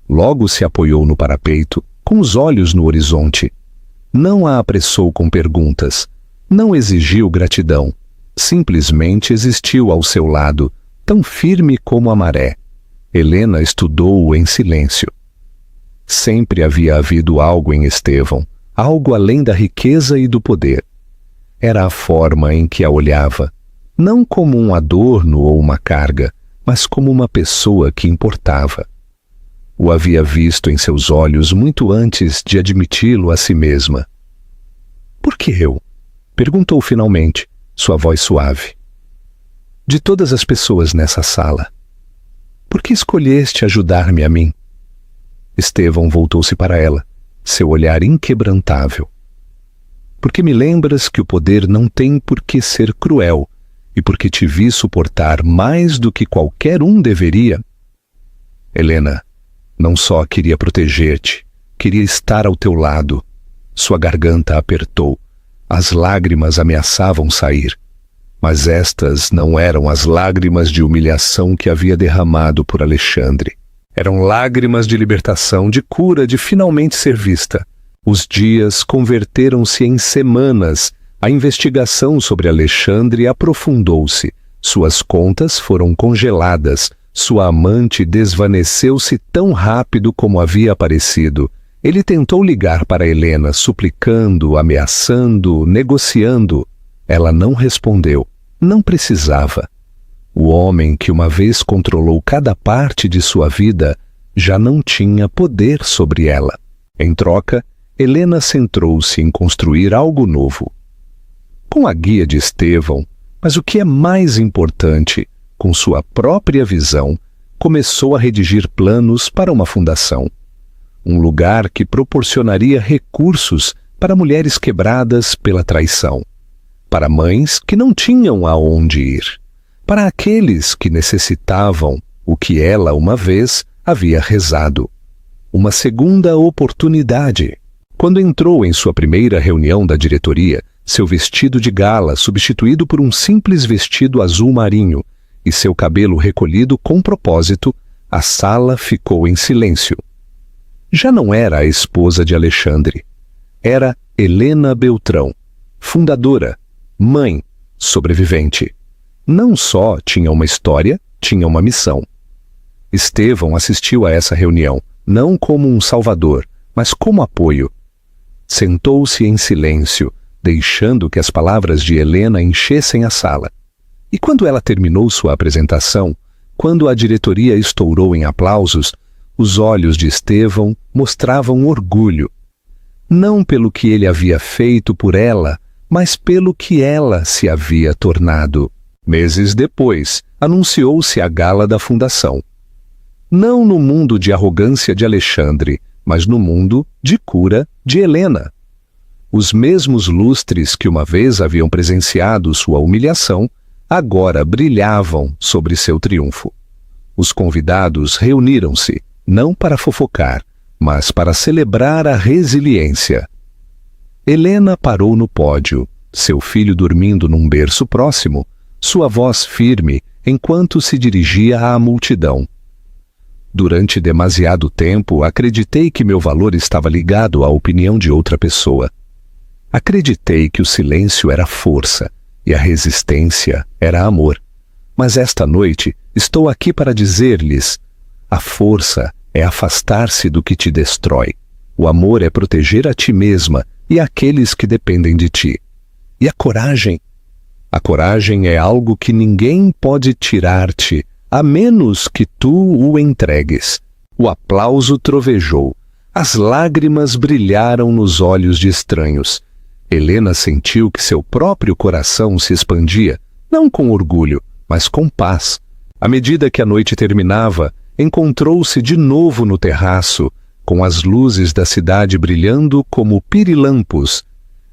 Logo se apoiou no parapeito, com os olhos no horizonte. Não a apressou com perguntas. Não exigiu gratidão. Simplesmente existiu ao seu lado, tão firme como a maré. Helena estudou-o em silêncio. Sempre havia havido algo em Estevão, algo além da riqueza e do poder. Era a forma em que a olhava, não como um adorno ou uma carga, mas como uma pessoa que importava. O havia visto em seus olhos muito antes de admiti-lo a si mesma. Por que eu? Perguntou finalmente, sua voz suave. De todas as pessoas nessa sala, por que escolheste ajudar-me a mim? Estevão voltou-se para ela, seu olhar inquebrantável. porque me lembras que o poder não tem por que ser cruel, e porque te vi suportar mais do que qualquer um deveria. Helena, não só queria proteger-te, queria estar ao teu lado. Sua garganta apertou, as lágrimas ameaçavam sair. Mas estas não eram as lágrimas de humilhação que havia derramado por Alexandre. Eram lágrimas de libertação, de cura, de finalmente ser vista. Os dias converteram-se em semanas. A investigação sobre Alexandre aprofundou-se. Suas contas foram congeladas. Sua amante desvaneceu-se tão rápido como havia aparecido. Ele tentou ligar para Helena, suplicando, ameaçando, negociando. Ela não respondeu. Não precisava. O homem que uma vez controlou cada parte de sua vida já não tinha poder sobre ela. Em troca, Helena centrou-se em construir algo novo. Com a guia de Estevão, mas o que é mais importante, com sua própria visão, começou a redigir planos para uma fundação. Um lugar que proporcionaria recursos para mulheres quebradas pela traição, para mães que não tinham aonde ir, para aqueles que necessitavam o que ela uma vez havia rezado. Uma segunda oportunidade. Quando entrou em sua primeira reunião da diretoria, seu vestido de gala substituído por um simples vestido azul marinho e seu cabelo recolhido com propósito, a sala ficou em silêncio. Já não era a esposa de Alexandre. Era Helena Beltrão, fundadora, mãe, sobrevivente. Não só tinha uma história, tinha uma missão. Estevão assistiu a essa reunião, não como um salvador, mas como apoio. Sentou-se em silêncio, deixando que as palavras de Helena enchessem a sala. E quando ela terminou sua apresentação, quando a diretoria estourou em aplausos, os olhos de Estevão mostravam orgulho. Não pelo que ele havia feito por ela, mas pelo que ela se havia tornado. Meses depois, anunciou-se a gala da fundação. Não no mundo de arrogância de Alexandre, mas no mundo de cura de Helena. Os mesmos lustres que uma vez haviam presenciado sua humilhação, agora brilhavam sobre seu triunfo. Os convidados reuniram-se, não para fofocar, mas para celebrar a resiliência. Helena parou no pódio, seu filho dormindo num berço próximo, sua voz firme enquanto se dirigia à multidão. Durante demasiado tempo, acreditei que meu valor estava ligado à opinião de outra pessoa. Acreditei que o silêncio era força e a resistência era amor. Mas esta noite estou aqui para dizer-lhes: a força é afastar-se do que te destrói. O amor é proteger a ti mesma e aqueles que dependem de ti. E a coragem? A coragem é algo que ninguém pode tirar-te, a menos que tu o entregues. O aplauso trovejou. As lágrimas brilharam nos olhos de estranhos. Helena sentiu que seu próprio coração se expandia, não com orgulho, mas com paz. À medida que a noite terminava, encontrou-se de novo no terraço, com as luzes da cidade brilhando como pirilampos.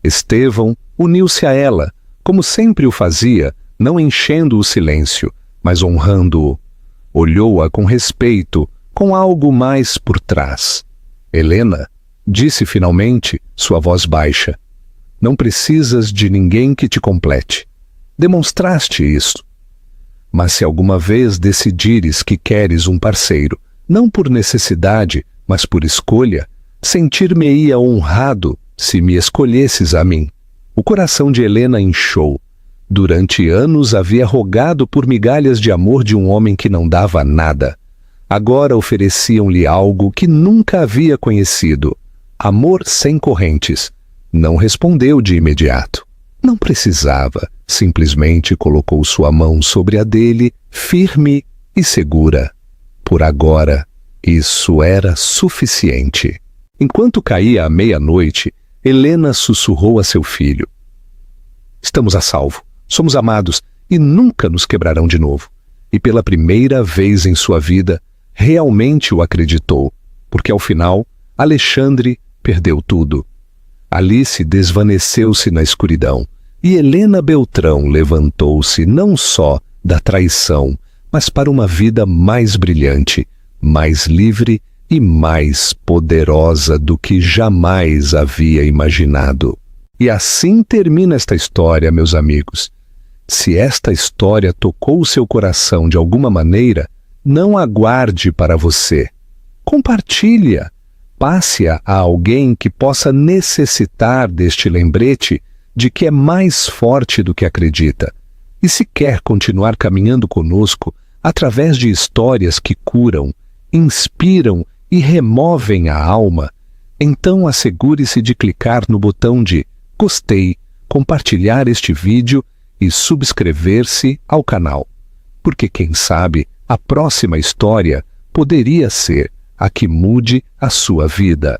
Estevão uniu-se a ela, como sempre o fazia, não enchendo o silêncio, mas honrando-o. Olhou-a com respeito, com algo mais por trás. Helena, disse finalmente, sua voz baixa, não precisas de ninguém que te complete. Demonstraste isso. Mas se alguma vez decidires que queres um parceiro, não por necessidade, mas por escolha, sentir-me-ia honrado se me escolhesses a mim. O coração de Helena inchou. Durante anos havia rogado por migalhas de amor de um homem que não dava nada. Agora ofereciam-lhe algo que nunca havia conhecido. Amor sem correntes. Não respondeu de imediato. Não precisava. Simplesmente colocou sua mão sobre a dele, firme e segura. Por agora, isso era suficiente. Enquanto caía a meia-noite, Helena sussurrou a seu filho: estamos a salvo, somos amados e nunca nos quebrarão de novo. E pela primeira vez em sua vida, realmente o acreditou, porque ao final, Alexandre perdeu tudo. Alice desvaneceu-se na escuridão e Helena Beltrão levantou-se não só da traição, mas para uma vida mais brilhante, mais livre e mais poderosa do que jamais havia imaginado. E assim termina esta história, meus amigos. Se esta história tocou o seu coração de alguma maneira, não aguarde para você. Compartilhe-a. Passe-a a alguém que possa necessitar deste lembrete de que é mais forte do que acredita. E se quer continuar caminhando conosco através de histórias que curam, inspiram e removem a alma, então assegure-se de clicar no botão de gostei, compartilhar este vídeo e subscrever-se ao canal. Porque quem sabe, a próxima história poderia ser a que mude a sua vida.